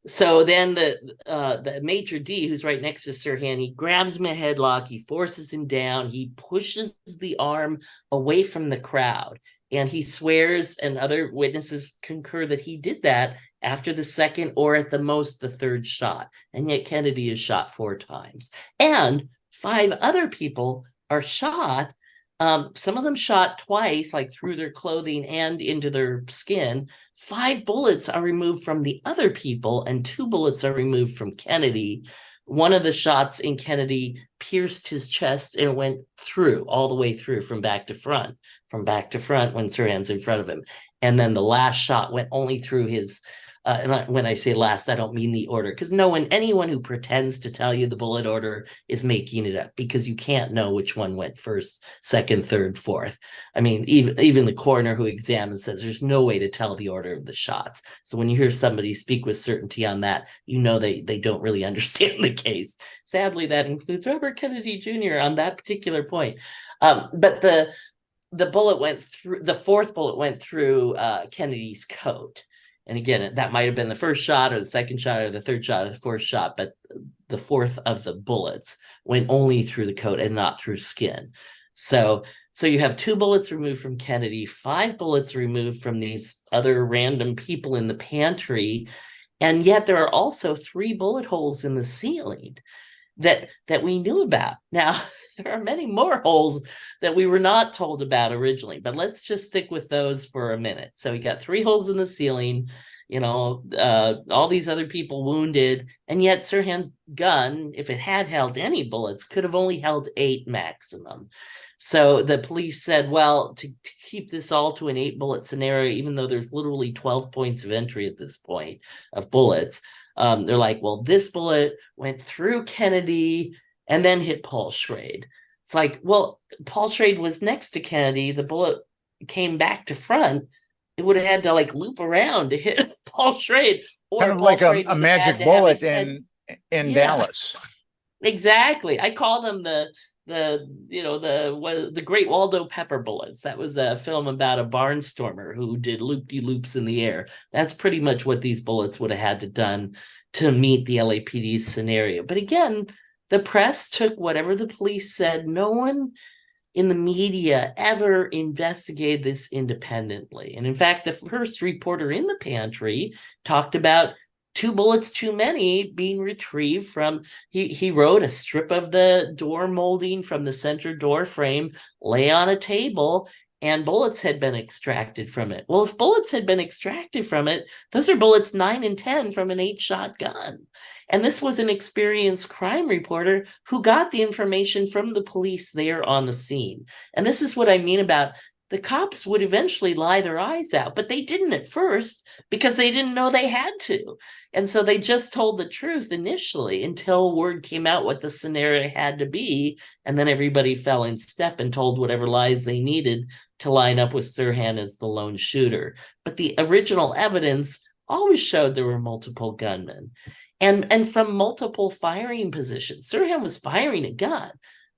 So then the maitre d', who's right next to Sirhan, he grabs him a headlock, he forces him down, he pushes the arm away from the crowd, and he swears, and other witnesses concur, that he did that after the second, or at the most the third shot. And yet Kennedy is shot 4 times. And 5 other people are shot. Some of them shot twice, like through their clothing and into their skin. 5 bullets are removed from the other people, and 2 bullets are removed from Kennedy. One of the shots in Kennedy pierced his chest and went through, all the way through, from back to front when Sirhan's in front of him. And then the last shot went only through his, and when I say last, I don't mean the order, because anyone who pretends to tell you the bullet order is making it up, because you can't know which one went first, second, third, fourth. I mean, even the coroner who examines says there's no way to tell the order of the shots. So when you hear somebody speak with certainty on that, they don't really understand the case. Sadly, that includes Robert Kennedy Jr. on that particular point. But the bullet went through, the 4th bullet went through Kennedy's coat. And again, that might have been the first shot or the second shot or the third shot or the 4th shot, but the 4th of the bullets went only through the coat and not through skin. So you have 2 bullets removed from Kennedy, 5 bullets removed from these other random people in the pantry, and yet there are also 3 bullet holes in the ceiling that we knew about. Now, there are many more holes that we were not told about originally, but let's just stick with those for a minute. So we got 3 holes in the ceiling, all these other people wounded, and yet Sirhan's gun, if it had held any bullets, could have only held 8 maximum. So the police said, well, to keep this all to an 8-bullet scenario, even though there's literally 12 points of entry at this point of bullets, they're like, well, this bullet went through Kennedy and then hit Paul Schrade. It's like, well, Paul Schrade was next to Kennedy. The bullet came back to front. It would have had to loop around to hit Paul Schrade. Or kind of Paul like Schrade a magic bullet in Yeah. Dallas. Exactly. I call them the Great Waldo Pepper bullets. That was a film about a barnstormer who did loop-de-loops in the air. That's pretty much what these bullets would have had to done to meet the LAPD's scenario. But again, the press took whatever the police said. No one in the media ever investigated this independently. And in fact, the first reporter in the pantry talked about 2 bullets too many being retrieved from, he wrote a strip of the door molding from the center door frame lay on a table, and bullets had been extracted from it. Well, if bullets had been extracted from it, those are bullets 9 and 10 from an 8-shot gun. And this was an experienced crime reporter who got the information from the police there on the scene. And this is what I mean about the cops would eventually lie their eyes out, but they didn't at first because they didn't know they had to. And so they just told the truth initially until word came out what the scenario had to be. And then everybody fell in step and told whatever lies they needed to line up with Sirhan as the lone shooter. But the original evidence always showed there were multiple gunmen and from multiple firing positions. Sirhan was firing a gun,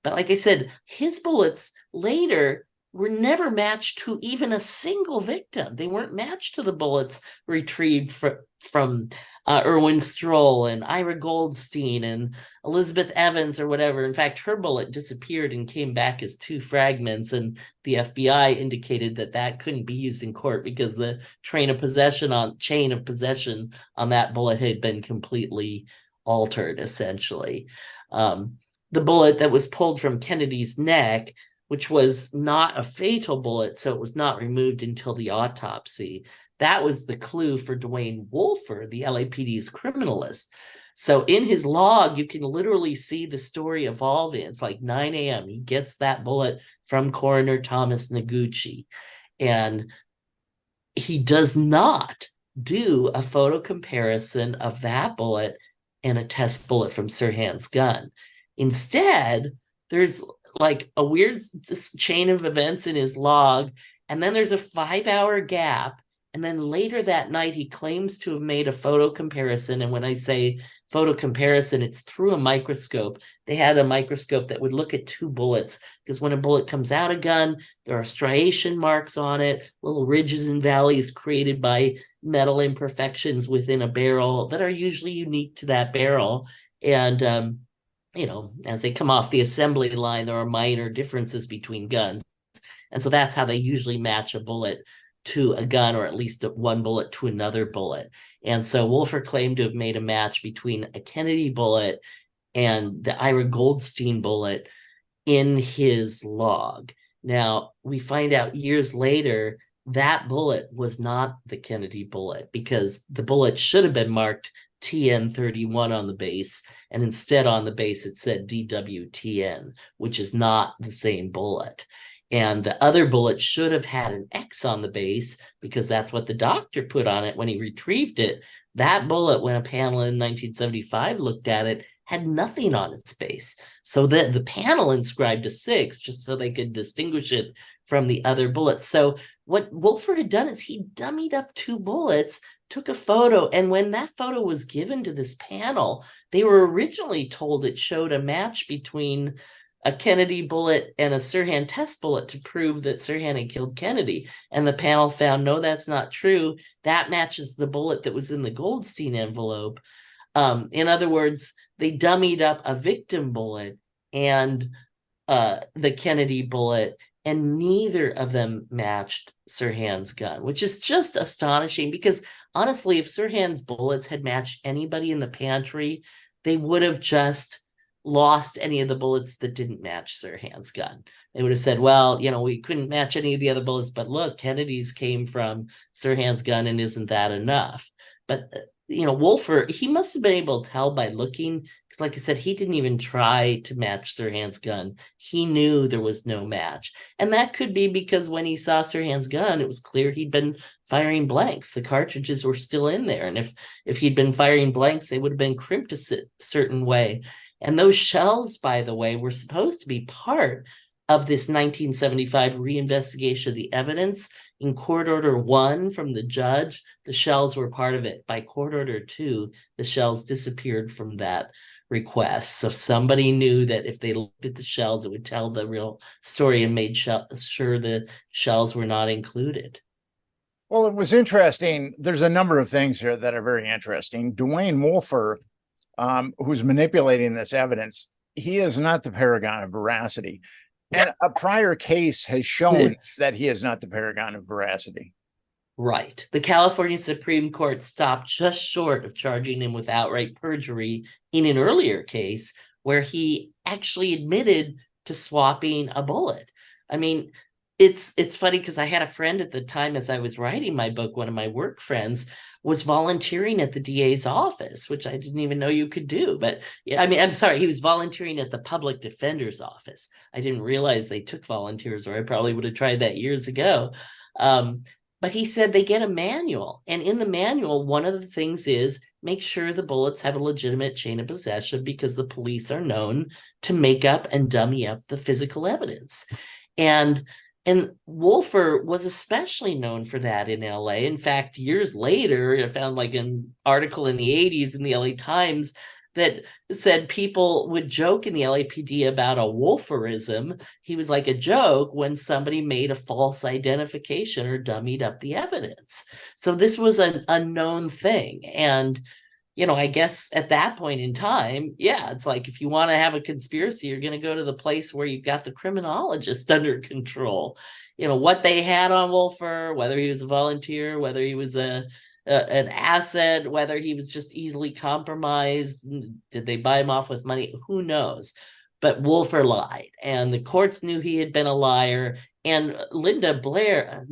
but like I said, his bullets later were never matched to even a single victim. They weren't matched to the bullets retrieved from Erwin Stroll and Ira Goldstein and Elizabeth Evans or whatever. In fact, her bullet disappeared and came back as 2 fragments, and the FBI indicated that that couldn't be used in court because the chain of possession on that bullet had been completely altered, essentially. The bullet that was pulled from Kennedy's neck, which was not a fatal bullet, so it was not removed until the autopsy. That was the clue for Dwayne Wolfer, the LAPD's criminalist. So in his log, you can literally see the story evolving. It's like 9 a.m. He gets that bullet from Coroner Thomas Noguchi. And he does not do a photo comparison of that bullet and a test bullet from Sirhan's gun. Instead, there's like a weird chain of events in his log, and then there's a 5-hour gap, and then later that night he claims to have made a photo comparison. And when I say photo comparison, it's through a microscope. They had a microscope that would look at 2 bullets, because when a bullet comes out of a gun, there are striation marks on it, little ridges and valleys created by metal imperfections within a barrel that are usually unique to that barrel. And as they come off the assembly line, there are minor differences between guns. And so that's how they usually match a bullet to a gun, or at least one bullet to another bullet. And so Wolfer claimed to have made a match between a Kennedy bullet and the Ira Goldstein bullet in his log. Now, we find out years later that bullet was not the Kennedy bullet, because the bullet should have been marked TN31 on the base, and instead on the base it said DWTN, which is not the same bullet. And the other bullet should have had an X on the base, because that's what the doctor put on it when he retrieved it. That bullet, when a panel in 1975 looked at it, had nothing on its base. So the panel inscribed a 6 just so they could distinguish it from the other bullets. So what Wolfer had done is he dummied up 2 bullets, took a photo, and when that photo was given to this panel, they were originally told it showed a match between a Kennedy bullet and a Sirhan test bullet to prove that Sirhan had killed Kennedy. And the panel found, no, that's not true. That matches the bullet that was in the Goldstein envelope. In other words, they dummied up a victim bullet and the Kennedy bullet, and neither of them matched Sirhan's gun, which is just astonishing, because honestly, if Sirhan's bullets had matched anybody in the pantry, they would have just lost any of the bullets that didn't match Sirhan's gun. They would have said, well, we couldn't match any of the other bullets, but look, Kennedy's came from Sirhan's gun, and isn't that enough? But Wolfer, he must have been able to tell by looking, because like I said, he didn't even try to match Sirhan's gun. He knew there was no match. And that could be because when he saw Sirhan's gun, it was clear he'd been firing blanks. The cartridges were still in there. And if he'd been firing blanks, they would have been crimped a certain way. And those shells, by the way, were supposed to be part of this 1975 reinvestigation of the evidence. In Court Order 1 from the judge, the shells were part of it. By Court Order 2, the shells disappeared from that request. So somebody knew that if they looked at the shells, it would tell the real story, and made sure the shells were not included. Well, it was interesting. There's a number of things here that are very interesting. Dwayne Wolfer, who's manipulating this evidence, he is not the paragon of veracity. And a prior case has shown that he is not the paragon of veracity. Right. The California Supreme Court stopped just short of charging him with outright perjury in an earlier case where he actually admitted to swapping a bullet. I mean, it's funny because I had a friend at the time as I was writing my book, one of my work friends was volunteering at the DA's office, which I didn't even know you could do. But yeah, I mean, I'm sorry, he was volunteering at the public defender's office. I didn't realize they took volunteers, or I probably would have tried that years ago. But he said they get a manual. And in the manual, one of the things is make sure the bullets have a legitimate chain of possession because the police are known to make up and dummy up the physical evidence. And Wolfer was especially known for that in LA. In fact, years later, I found like an article in the 80s in the LA Times that said people would joke in the LAPD about a Wolferism. He was like a joke when somebody made a false identification or dummied up the evidence. So this was an unknown thing. And I guess at that point in time, yeah, it's like if you want to have a conspiracy, you're going to go to the place where you've got the criminologist under control. What they had on Wolfer, whether he was a volunteer, whether he was an asset, whether he was just easily compromised, did they buy him off with money? Who knows? But Wolfer lied, and the courts knew he had been a liar. And Linda Blair,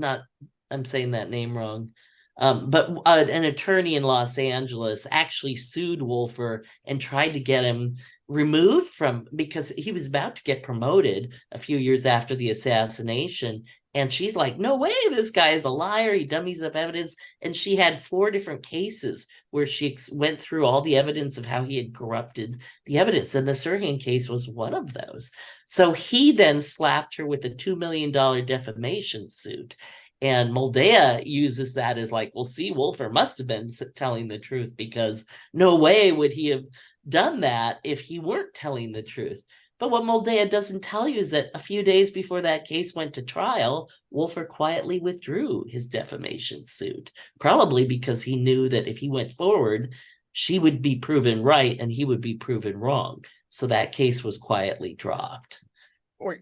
I'm saying that name wrong. But an attorney in Los Angeles actually sued Wolfer and tried to get him removed because he was about to get promoted a few years after the assassination. And she's like, no way, this guy is a liar. He dummies up evidence. And she had 4 different cases where she went through all the evidence of how he had corrupted the evidence. And the Sirhan case was one of those. So he then slapped her with a $2 million defamation suit. And Moldea uses that as like, well, see, Wolfer must have been telling the truth because no way would he have done that if he weren't telling the truth. But what Moldea doesn't tell you is that a few days before that case went to trial, Wolfer quietly withdrew his defamation suit, probably because he knew that if he went forward, she would be proven right and he would be proven wrong. So that case was quietly dropped.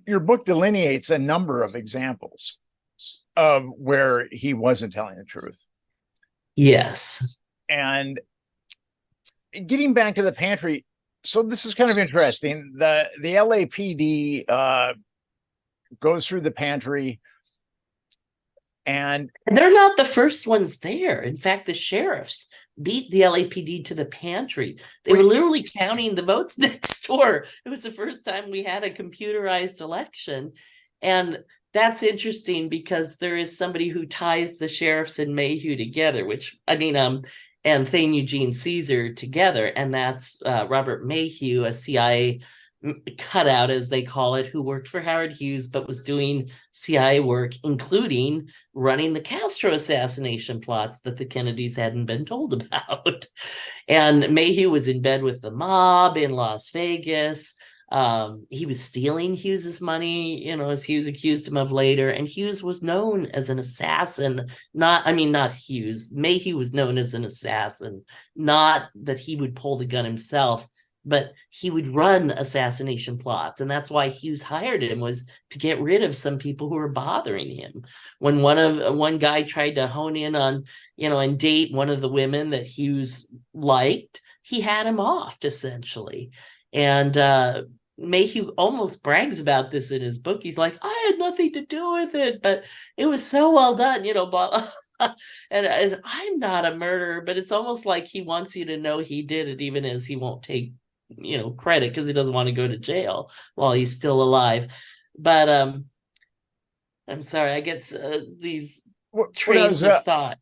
Your book delineates a number of examples of where he wasn't telling the truth. Yes. And getting back to the pantry, so this is kind of interesting. The LAPD goes through the pantry, and they're not the first ones there. In fact, the sheriffs beat the LAPD to the pantry. They were literally counting the votes next door. It was the first time we had a computerized election. And that's interesting because there is somebody who ties the sheriffs and Mayhew together, and Thane Eugene Caesar together. And that's Robert Mayhew, a CIA cutout, as they call it, who worked for Howard Hughes, but was doing CIA work, including running the Castro assassination plots that the Kennedys hadn't been told about. And Mayhew was in bed with the mob in Las Vegas. He was stealing Hughes's money, as Hughes accused him of later. And Hughes was known as an assassin. Not Hughes. Mayhew was known as an assassin. Not that he would pull the gun himself, but he would run assassination plots. And that's why Hughes hired him, was to get rid of some people who were bothering him. When one guy tried to hone in on, and date one of the women that Hughes liked, he had him offed, essentially. And Mayhew almost brags about this in his book. He's like, I had nothing to do with it, but it was so well done, blah. And I'm not a murderer, but it's almost like he wants you to know he did it, even as he won't take, credit because he doesn't want to go to jail while he's still alive. But I'm sorry, I get these trains of thought.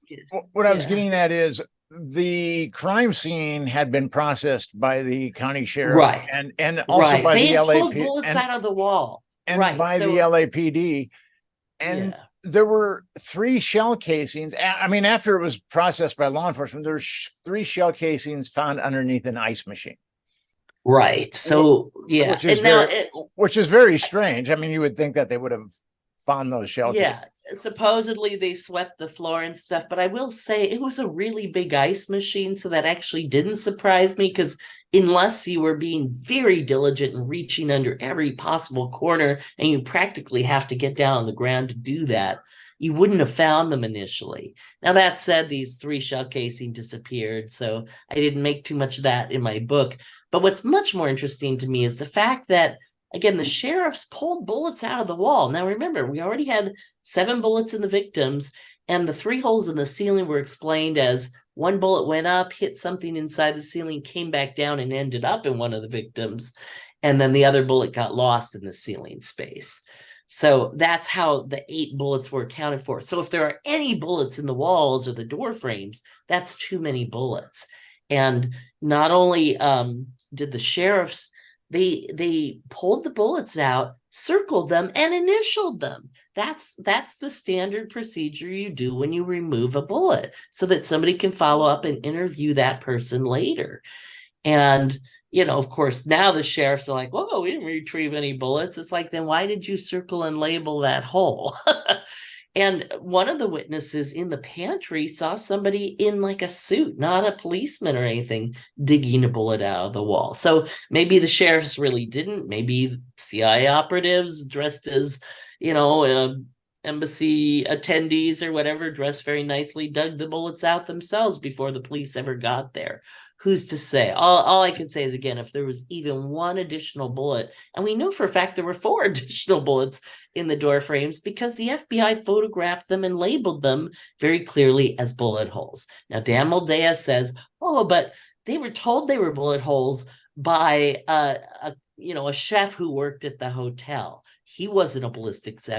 What I was getting at is the crime scene had been processed by the county sheriff, right, and also by they the pulled bullets out of the wall, and by the LAPD, and there were 3 shell casings. After it was processed by law enforcement, there were 3 shell casings found underneath an ice machine. Right. So which is very strange. You would think that they would have found those shell Yeah, casings. supposedly they swept the floor and stuff, but I will say it was a really big ice machine, so that actually didn't surprise me because unless you were being very diligent and reaching under every possible corner, and you practically have to get down on the ground to do that, you wouldn't have found them initially. Now, that said, these 3 shell casing disappeared, so I didn't make too much of that in my book. But what's much more interesting to me is the fact that again, the sheriffs pulled bullets out of the wall. Now, remember, we already had 7 bullets in the victims, and the 3 holes in the ceiling were explained as 1 bullet went up, hit something inside the ceiling, came back down, and ended up in one of the victims. And then the other bullet got lost in the ceiling space. So that's how the 8 bullets were accounted for. So if there are any bullets in the walls or the door frames, that's too many bullets. And not only did the sheriffs they pulled the bullets out, circled them, and initialed them. That's the standard procedure you do when you remove a bullet, so that somebody can follow up and interview that person later. And of course, now the sheriffs are like, whoa, we didn't retrieve any bullets. It's like, then why did you circle and label that hole? And one of the witnesses in the pantry saw somebody in like a suit, not a policeman or anything, digging a bullet out of the wall. So maybe the sheriffs really didn't. Maybe CIA operatives dressed as, embassy attendees or whatever, dressed very nicely, dug the bullets out themselves before the police ever got there. Who's to say? All I can say is, again, if there was even 1 additional bullet, and we know for a fact there were 4 additional bullets in the door frames because the FBI photographed them and labeled them very clearly as bullet holes. Now, Dan Moldea says, oh, but they were told they were bullet holes by a chef who worked at the hotel. He wasn't a ballistics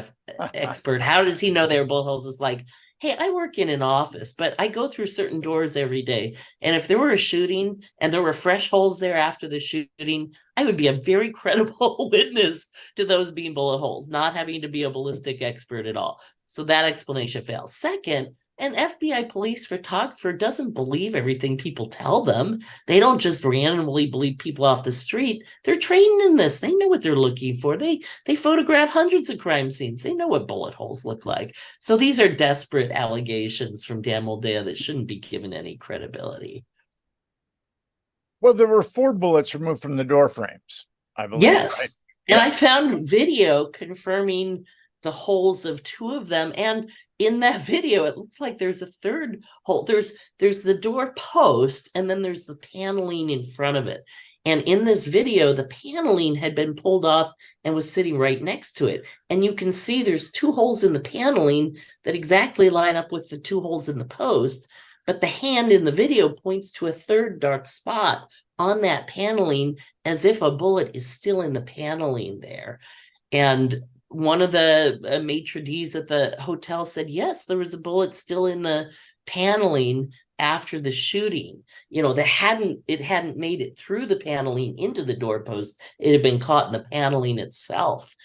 expert. How does he know they were bullet holes? It's like, hey, I work in an office, but I go through certain doors every day. And if there were a shooting and there were fresh holes there after the shooting, I would be a very credible witness to those being bullet holes, not having to be a ballistic expert at all. So that explanation fails. Second, an FBI police photographer doesn't believe everything people tell them. They don't just randomly believe people off the street. They're trained in this. They know what they're looking for. They photograph hundreds of crime scenes. They know what bullet holes look like. So these are desperate allegations from Dan Moldea that shouldn't be given any credibility. Well, there were 4 bullets removed from the door frames, I believe. Yes. Right? And I found video confirming the holes of 2 of them. And in that video, it looks like there's a 3rd hole. There's the door post, and then there's the paneling in front of it. And in this video, the paneling had been pulled off and was sitting right next to it. And you can see there's 2 holes in the paneling that exactly line up with the 2 holes in the post. But the hand in the video points to a 3rd dark spot on that paneling, as if a bullet is still in the paneling there. And one of the maitre d's at the hotel said, yes, there was a bullet still in the paneling after the shooting. It hadn't made it through the paneling into the doorpost. It had been caught in the paneling itself.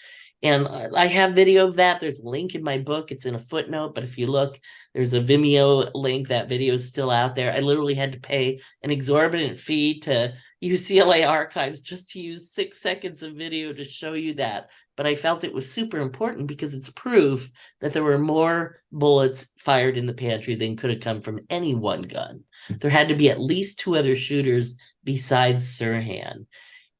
And I have video of that. There's a link in my book. It's in a footnote, but if you look, there's a Vimeo link. That video is still out there. I literally had to pay an exorbitant fee to UCLA Archives just to use 6 seconds of video to show you that. But I felt it was super important because it's proof that there were more bullets fired in the pantry than could have come from any one gun. There had to be at least 2 other shooters besides Sirhan.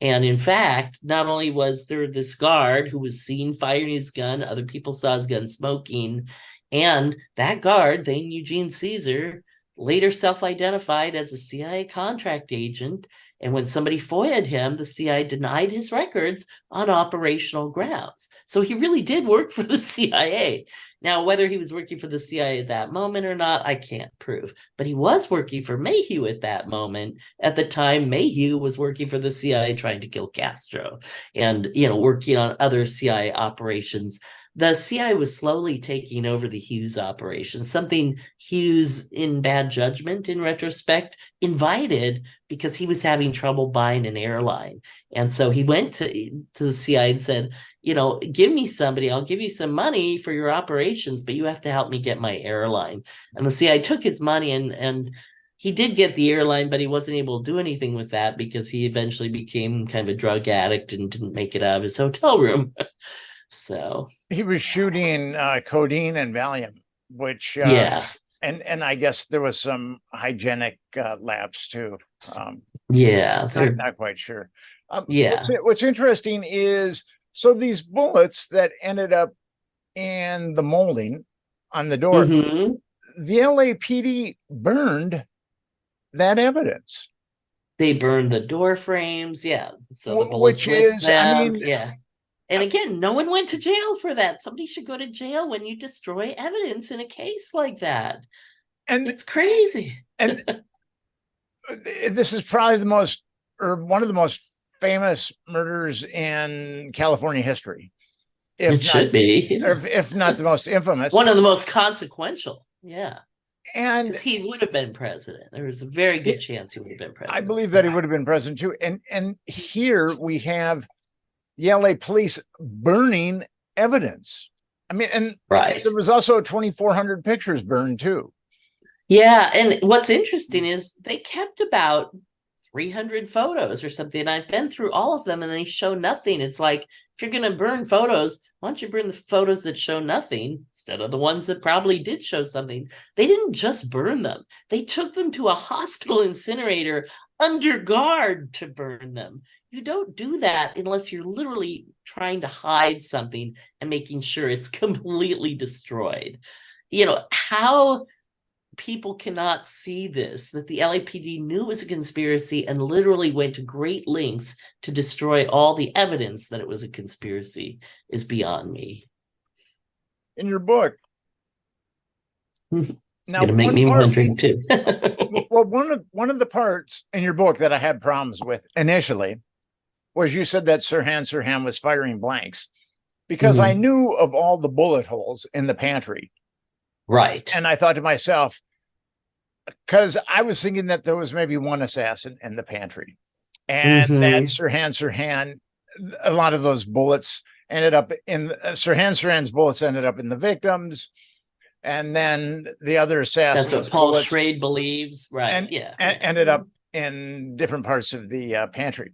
And in fact, not only was there this guard who was seen firing his gun, other people saw his gun smoking, and that guard, Thane Eugene Caesar, later self-identified as a CIA contract agent. And when somebody FOIA'd him, the CIA denied his records on operational grounds. So he really did work for the CIA. Now, whether he was working for the CIA at that moment or not, I can't prove. But he was working for Mayhew at that moment. At the time, Mayhew was working for the CIA trying to kill Castro and, working on other CIA operations. The CIA was slowly taking over the Hughes operation, something Hughes, in bad judgment, in retrospect, invited because he was having trouble buying an airline. And so he went to the CIA and said, give me somebody, I'll give you some money for your operations, but you have to help me get my airline. And the CIA took his money and he did get the airline, but he wasn't able to do anything with that because he eventually became kind of a drug addict and didn't make it out of his hotel room. So he was shooting codeine and Valium, which yeah, and I guess there was some hygienic lapse too. yeah, Not quite sure. yeah. What's interesting is, so these bullets that ended up in the molding on the door, Mhm. the LAPD burned that evidence, They burned the door frames, yeah. So the bullets which with is, I them, mean, yeah. And again, no one went to jail for that. Somebody should go to jail when you destroy evidence in a case like that. and It's crazy. and this is probably the most, or one of the most famous murders in California history, It should be. if not the most infamous. One of the most consequential. Yeah. And Because he would have been president. There was a very good chance he would have been I president. believe that he would have been president too. And here we have the LA police burning evidence. I mean, and Right. there was also 2,400 pictures burned too. Yeah. And what's interesting is they kept about 300 photos or something. And I've been through all of them and they show nothing. It's like, if you're going to burn photos, why don't you burn the photos that show nothing instead of the ones that probably did show something? They didn't just burn them. They took them to a hospital incinerator under guard to burn them. You don't do that unless you're literally trying to hide something and making sure it's completely destroyed. How people cannot see this, that the LAPD knew it was a conspiracy and literally went to great lengths to destroy all the evidence that it was a conspiracy, is beyond me. In your book, Now, gonna make me want to drink too. Well, one of the parts in your book that I had problems with initially was, you said that Sirhan was firing blanks, because I knew of all the bullet holes in the pantry. Right. And I thought to myself, because I was thinking that there was maybe one assassin in the pantry, and that Sirhan, a lot of those bullets ended up in Sirhan's bullets ended up in the victims, and then the other assassins. That's what Paul Schrade believes, right? And, ended up in different parts of the pantry.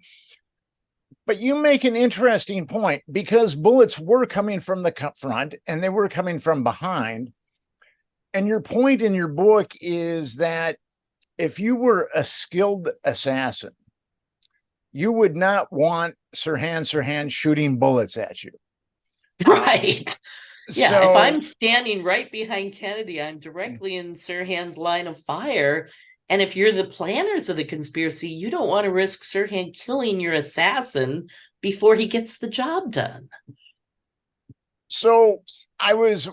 But you make an interesting point, because bullets were coming from the front and they were coming from behind. And your point in your book is that if you were a skilled assassin, you would not want Sirhan shooting bullets at you. Right. Yeah. So, if I'm standing right behind Kennedy, I'm directly in Sirhan's line of fire. And if you're the planners of the conspiracy, you don't want to risk Sirhan killing your assassin before he gets the job done. So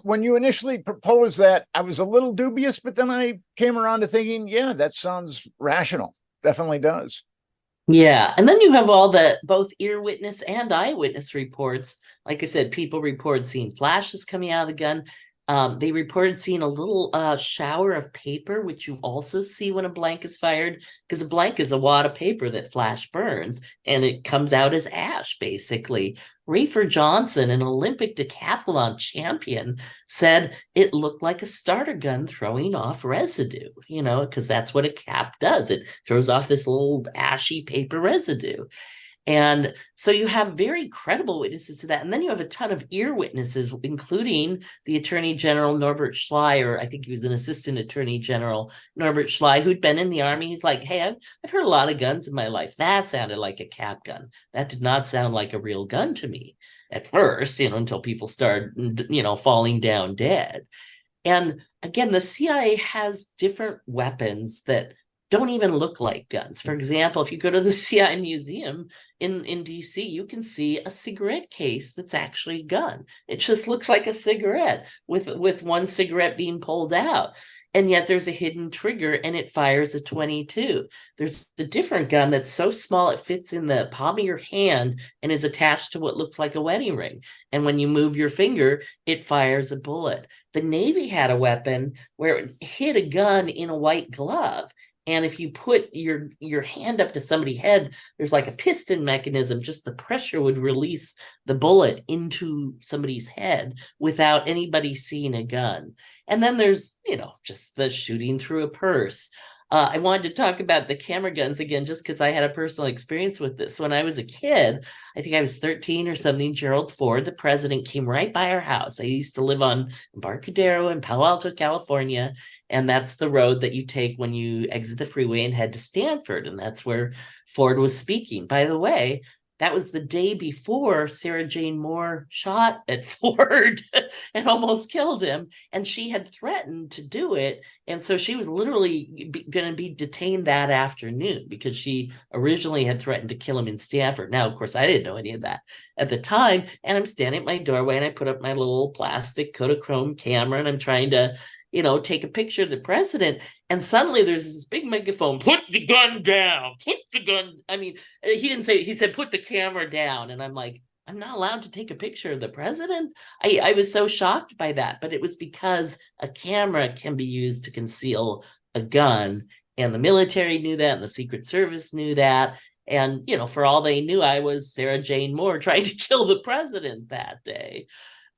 when you initially proposed that, I was a little dubious, but then I came around to thinking, yeah, that sounds rational. Definitely does. Yeah. And then you have all the both ear witness and eyewitness reports. Like I said, people report seeing flashes coming out of the gun. They reported seeing a little shower of paper, which you also see when a blank is fired, because a blank is a wad of paper that flash burns and it comes out as ash, basically. Rafer Johnson, an Olympic decathlon champion, said it looked like a starter gun throwing off residue, because that's what a cap does. It throws off this little ashy paper residue. And so you have very credible witnesses to that. And then you have a ton of ear witnesses, including the Attorney General Norbert Schley, or I think he was an Assistant Attorney General, Norbert Schley, who'd been in the Army. He's like, hey, I've heard a lot of guns in my life. That sounded like a cap gun. That did not sound like a real gun to me at first, until people started, falling down dead. And again, the CIA has different weapons that don't even look like guns. For example, if you go to the CIA museum in DC, you can see a cigarette case that's actually a gun. It just looks like a cigarette with one cigarette being pulled out. And yet there's a hidden trigger and it fires a 22. There's a different gun that's so small it fits in the palm of your hand and is attached to what looks like a wedding ring. And when you move your finger, it fires a bullet. The Navy had a weapon where it hid a gun in a white glove. And if you put your hand up to somebody's head, there's like a piston mechanism. Just the pressure would release the bullet into somebody's head without anybody seeing a gun. And then there's, just the shooting through a purse. I wanted to talk about the camera guns again, just because I had a personal experience with this. When I was a kid, I think I was 13 or something, Gerald Ford, the president, came right by our house. I used to live on Embarcadero in Palo Alto, California, and that's the road that you take when you exit the freeway and head to Stanford, and that's where Ford was speaking. By the way, that was the day before Sarah Jane Moore shot at Ford and almost killed him. And she had threatened to do it. And so she was literally going to be detained that afternoon because she originally had threatened to kill him in Stanford. Now, of course, I didn't know any of that at the time. And I'm standing at my doorway and I put up my little plastic Kodachrome camera and I'm trying to, take a picture of the president. And suddenly there's this big megaphone, put the gun down, put the gun. I mean, he didn't say, he said, put the camera down. And I'm like, I'm not allowed to take a picture of the president. I was so shocked by that, but it was because a camera can be used to conceal a gun. And the military knew that, and the Secret Service knew that. And, for all they knew, I was Sarah Jane Moore trying to kill the president that day.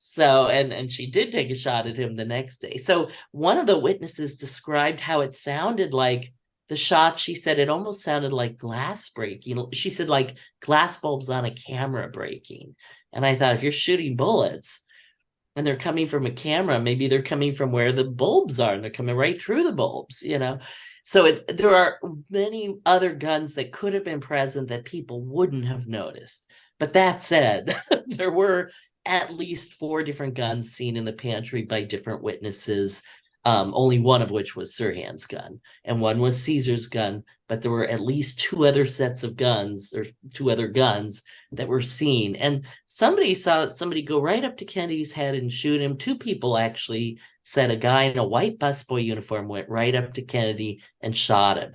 So, and she did take a shot at him the next day. So one of the witnesses described how it sounded like the shot. She said it almost sounded like glass breaking. She said like glass bulbs on a camera breaking. And I thought, if you're shooting bullets and they're coming from a camera, maybe they're coming from where the bulbs are and they're coming right through the bulbs, So there are many other guns that could have been present that people wouldn't have noticed. But that said, there were at least 4 different guns seen in the pantry by different witnesses, only one of which was Sirhan's gun, and one was Caesar's gun, but there were at least 2 other sets of guns, or 2 other guns that were seen. And somebody saw somebody go right up to Kennedy's head and shoot him. 2 people actually said a guy in a white busboy uniform went right up to Kennedy and shot him.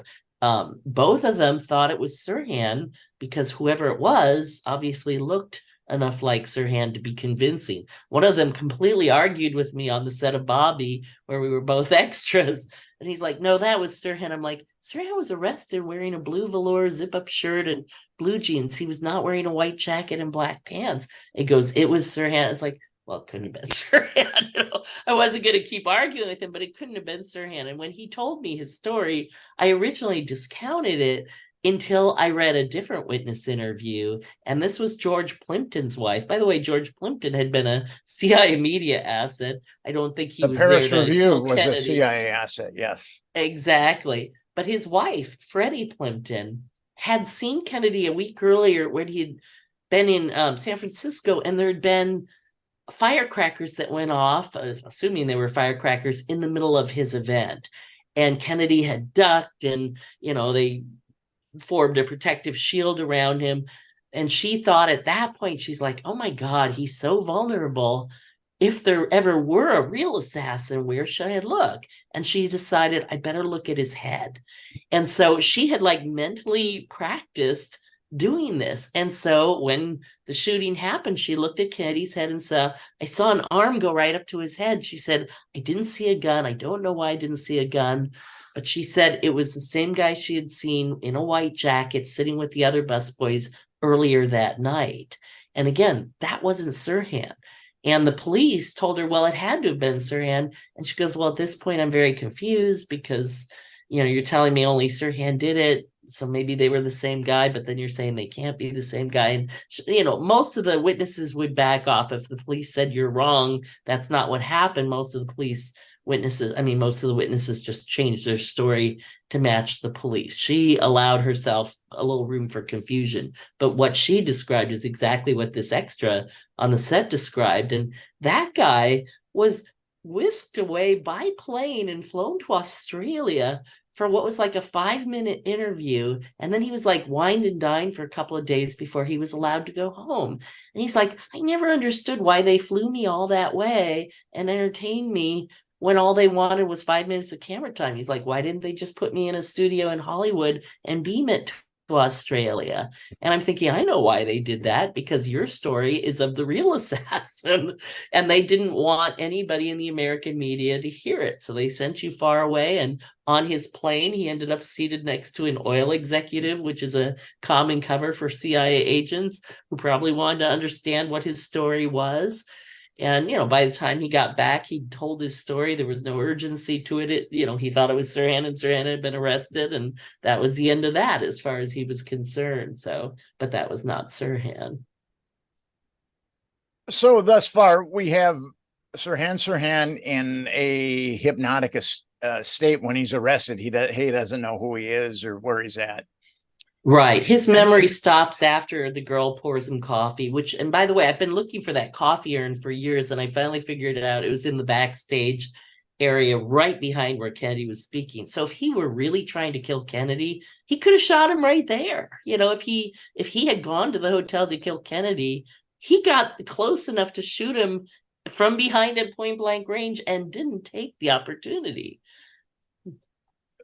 Both of them thought it was Sirhan because whoever it was obviously looked enough like Sirhan to be convincing. One of them completely argued with me on the set of Bobby, where we were both extras. And he's like, no, that was Sirhan. I'm like, Sirhan was arrested wearing a blue velour zip-up shirt and blue jeans. He was not wearing a white jacket and black pants. It goes, it was Sirhan. It's like, well, it couldn't have been Sirhan. I wasn't going to keep arguing with him, but it couldn't have been Sirhan. And when he told me his story, I originally discounted it until I read a different witness interview. And this was George Plimpton's wife. By the way, George Plimpton had been a CIA media asset. I don't think he was there. The Paris Review was Kennedy. A CIA asset, yes. Exactly. But his wife, Freddie Plimpton, had seen Kennedy a week earlier when he'd been in San Francisco, and there had been firecrackers that went off, assuming they were firecrackers, in the middle of his event. And Kennedy had ducked, and, they formed a protective shield around him. And she thought at that point, she's like, oh my God, he's so vulnerable. If there ever were a real assassin, where should I look? And she decided, I better look at his head. And so she had mentally practiced doing this. And so when the shooting happened, she looked at Kennedy's head and said, I saw an arm go right up to his head. She said, I didn't see a gun. I don't know why I didn't see a gun. But she said it was the same guy she had seen in a white jacket sitting with the other busboys earlier that night. And again, that wasn't Sirhan. And the police told her, well, it had to have been Sirhan. And she goes, well, at this point, I'm very confused because, you're telling me only Sirhan did it. So maybe they were the same guy, but then you're saying they can't be the same guy. And, most of the witnesses would back off if the police said you're wrong. That's not what happened. Most of the witnesses just changed their story to match the police. She allowed herself a little room for confusion, but what she described is exactly what this extra on the set described. And that guy was whisked away by plane and flown to Australia for what was like a 5-minute interview. And then he was wined and dined for a couple of days before he was allowed to go home. And he's like, I never understood why they flew me all that way and entertained me when all they wanted was 5 minutes of camera time. He's like, why didn't they just put me in a studio in Hollywood and beam it to Australia? And I'm thinking, I know why they did that, because your story is of the real assassin, and they didn't want anybody in the American media to hear it. So they sent you far away, and on his plane, he ended up seated next to an oil executive, which is a common cover for CIA agents who probably wanted to understand what his story was. And, by the time he got back, he told his story. There was no urgency to it. He thought it was Sirhan, and Sirhan had been arrested, and that was the end of that as far as he was concerned. So, but that was not Sirhan. So thus far, we have Sirhan in a hypnotic state when he's arrested. He doesn't know who he is or where he's at. Right. His memory stops after the girl pours him coffee, and by the way, I've been looking for that coffee urn for years, and I finally figured it out. It was in the backstage area right behind where Kennedy was speaking. So if he were really trying to kill Kennedy, he could have shot him right there. If he had gone to the hotel to kill Kennedy, he got close enough to shoot him from behind at point blank range and didn't take the opportunity.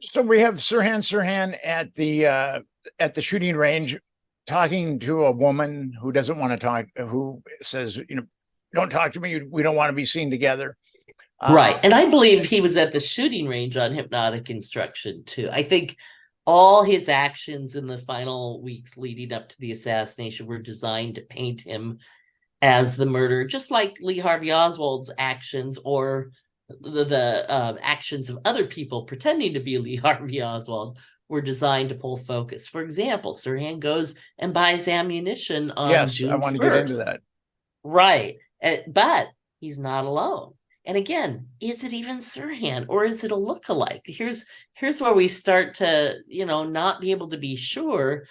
So we have Sirhan at the shooting range talking to a woman who doesn't want to talk, who says, don't talk to me. We don't want to be seen together. Right. And I believe he was at the shooting range on hypnotic instruction too. I think all his actions in the final weeks leading up to the assassination were designed to paint him as the murderer, just like Lee Harvey Oswald's actions, or the actions of other people pretending to be Lee Harvey Oswald, were designed to pull focus. For example, Sirhan goes and buys ammunition on June 1st. I want to get into that. Right. But he's not alone. And again, is it even Sirhan, or is it a lookalike? Here's where we start to, not be able to be sure,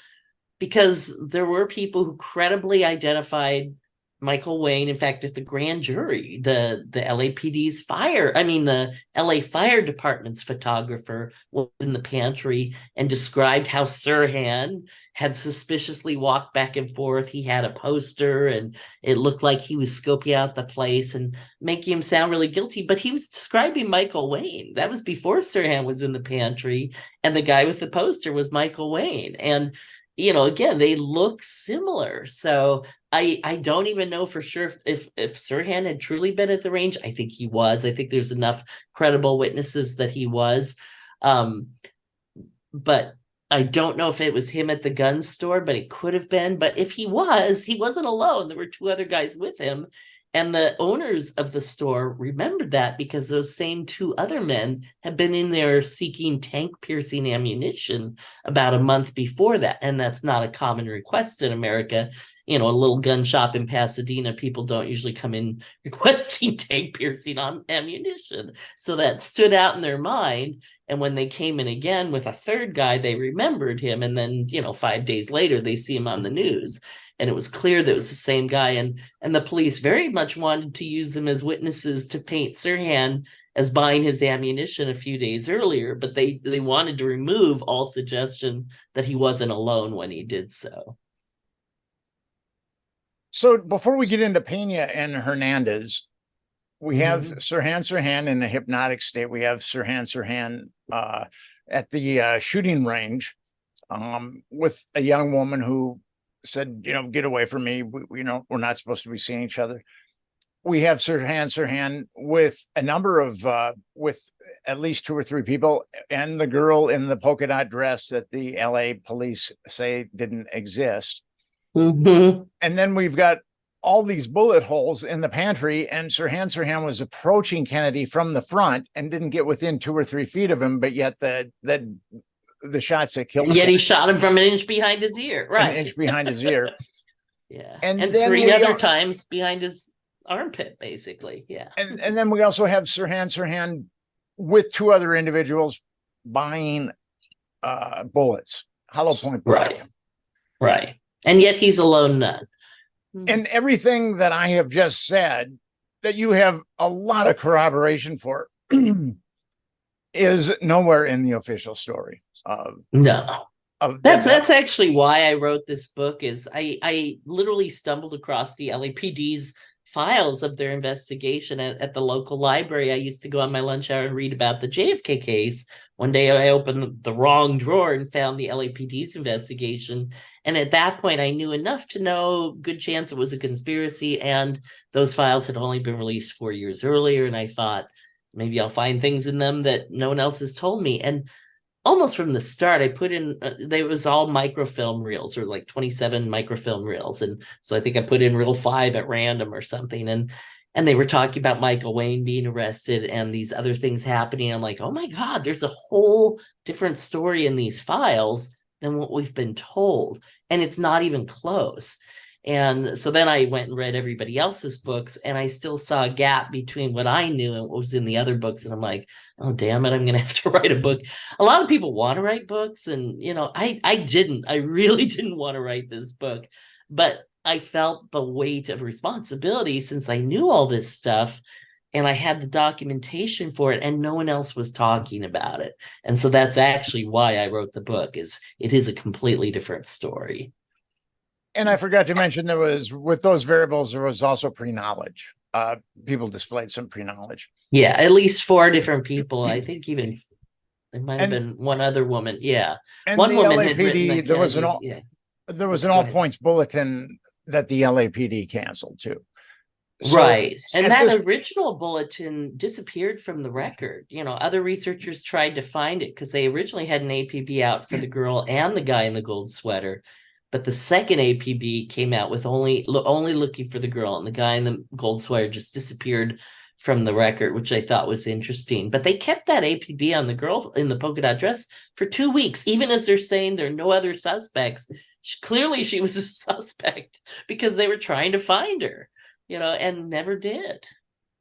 because there were people who credibly identified Michael Wayne. In fact, at the grand jury, the LAPD's the LA Fire Department's photographer was in the pantry and described how Sirhan had suspiciously walked back and forth. He had a poster, and it looked like he was scoping out the place and making him sound really guilty. But he was describing Michael Wayne. That was before Sirhan was in the pantry, and the guy with the poster was Michael Wayne. And again, they look similar. So I don't even know for sure if Sirhan had truly been at the range. I think he was. I think there's enough credible witnesses that he was. But I don't know if it was him at the gun store, but it could have been. But if he wasn't alone. There were two other guys with him. And the owners of the store remembered that, because those same two other men had been in there seeking tank-piercing ammunition about a month before that. And that's not a common request in America. A little gun shop in Pasadena, people don't usually come in requesting tank-piercing ammunition. So that stood out in their mind. And when they came in again with a third guy, they remembered him. And then, 5 days later, they see him on the news. And it was clear that it was the same guy. And the police very much wanted to use them as witnesses to paint Sirhan as buying his ammunition a few days earlier. But they wanted to remove all suggestion that he wasn't alone when he did so. So before we get into Pena and Hernandez, we have Sirhan in a hypnotic state. We have Sirhan at the shooting range with a young woman who said, get away from me. We're not supposed to be seeing each other. We have Sirhan with a number of, with at least 2 or 3 people, and the girl in the polka dot dress that the LA police say didn't exist. Mm-hmm. And then we've got all these bullet holes in the pantry, and Sirhan was approaching Kennedy from the front and didn't get within 2 or 3 feet of him, but yet the shots that killed him. Yet he shot him from an inch behind his ear. Right. An inch behind his ear. Yeah. And 3 other times behind his armpit, basically. Yeah. And then we also have Sirhan with 2 other individuals buying bullets, hollow point bullets. Right. And yet he's a lone nut. And everything that I have just said, that you have a lot of corroboration for, is nowhere in the official story. No. That's actually why I wrote this book. Is I literally stumbled across the LAPD's files of their investigation at the local library. I used to go on my lunch hour and read about the JFK case. One day I opened the wrong drawer and found the LAPD's investigation. And at that point, I knew enough to know good chance it was a conspiracy. And those files had only been released 4 years earlier. And I thought, maybe I'll find things in them that no one else has told me. And almost from the start, I put in, they was all microfilm reels, or like 27 microfilm reels. And so I think I put in reel 5 at random or something. And And they were talking about Michael Wayne being arrested and these other things happening. I'm like, oh my God, there's a whole different story in these files than what we've been told. And it's not even close. And so then I went and read everybody else's books, and I still saw a gap between what I knew and what was in the other books. And I'm like, oh, damn it, I'm going to have to write a book. A lot of people want to write books. And, I really didn't want to write this book. But I felt the weight of responsibility since I knew all this stuff and I had the documentation for it, and no one else was talking about it. And so that's actually why I wrote the book. It is a completely different story. And I forgot to mention, with those variables, there was also pre-knowledge. People displayed some pre-knowledge. Yeah, at least 4 different people. I think even there might have been one other woman. Yeah. And one the woman LAPD, had written there was an all points bulletin that the LAPD canceled too. So right. And that original bulletin disappeared from the record. Other researchers tried to find it because they originally had an APB out for the girl and the guy in the gold sweater. But the second APB came out with only looking for the girl, and the guy in the gold sweater just disappeared from the record, which I thought was interesting. But they kept that APB on the girl in the polka dot dress for 2 weeks, even as they're saying there are no other suspects. Clearly she was a suspect because they were trying to find her, and never did.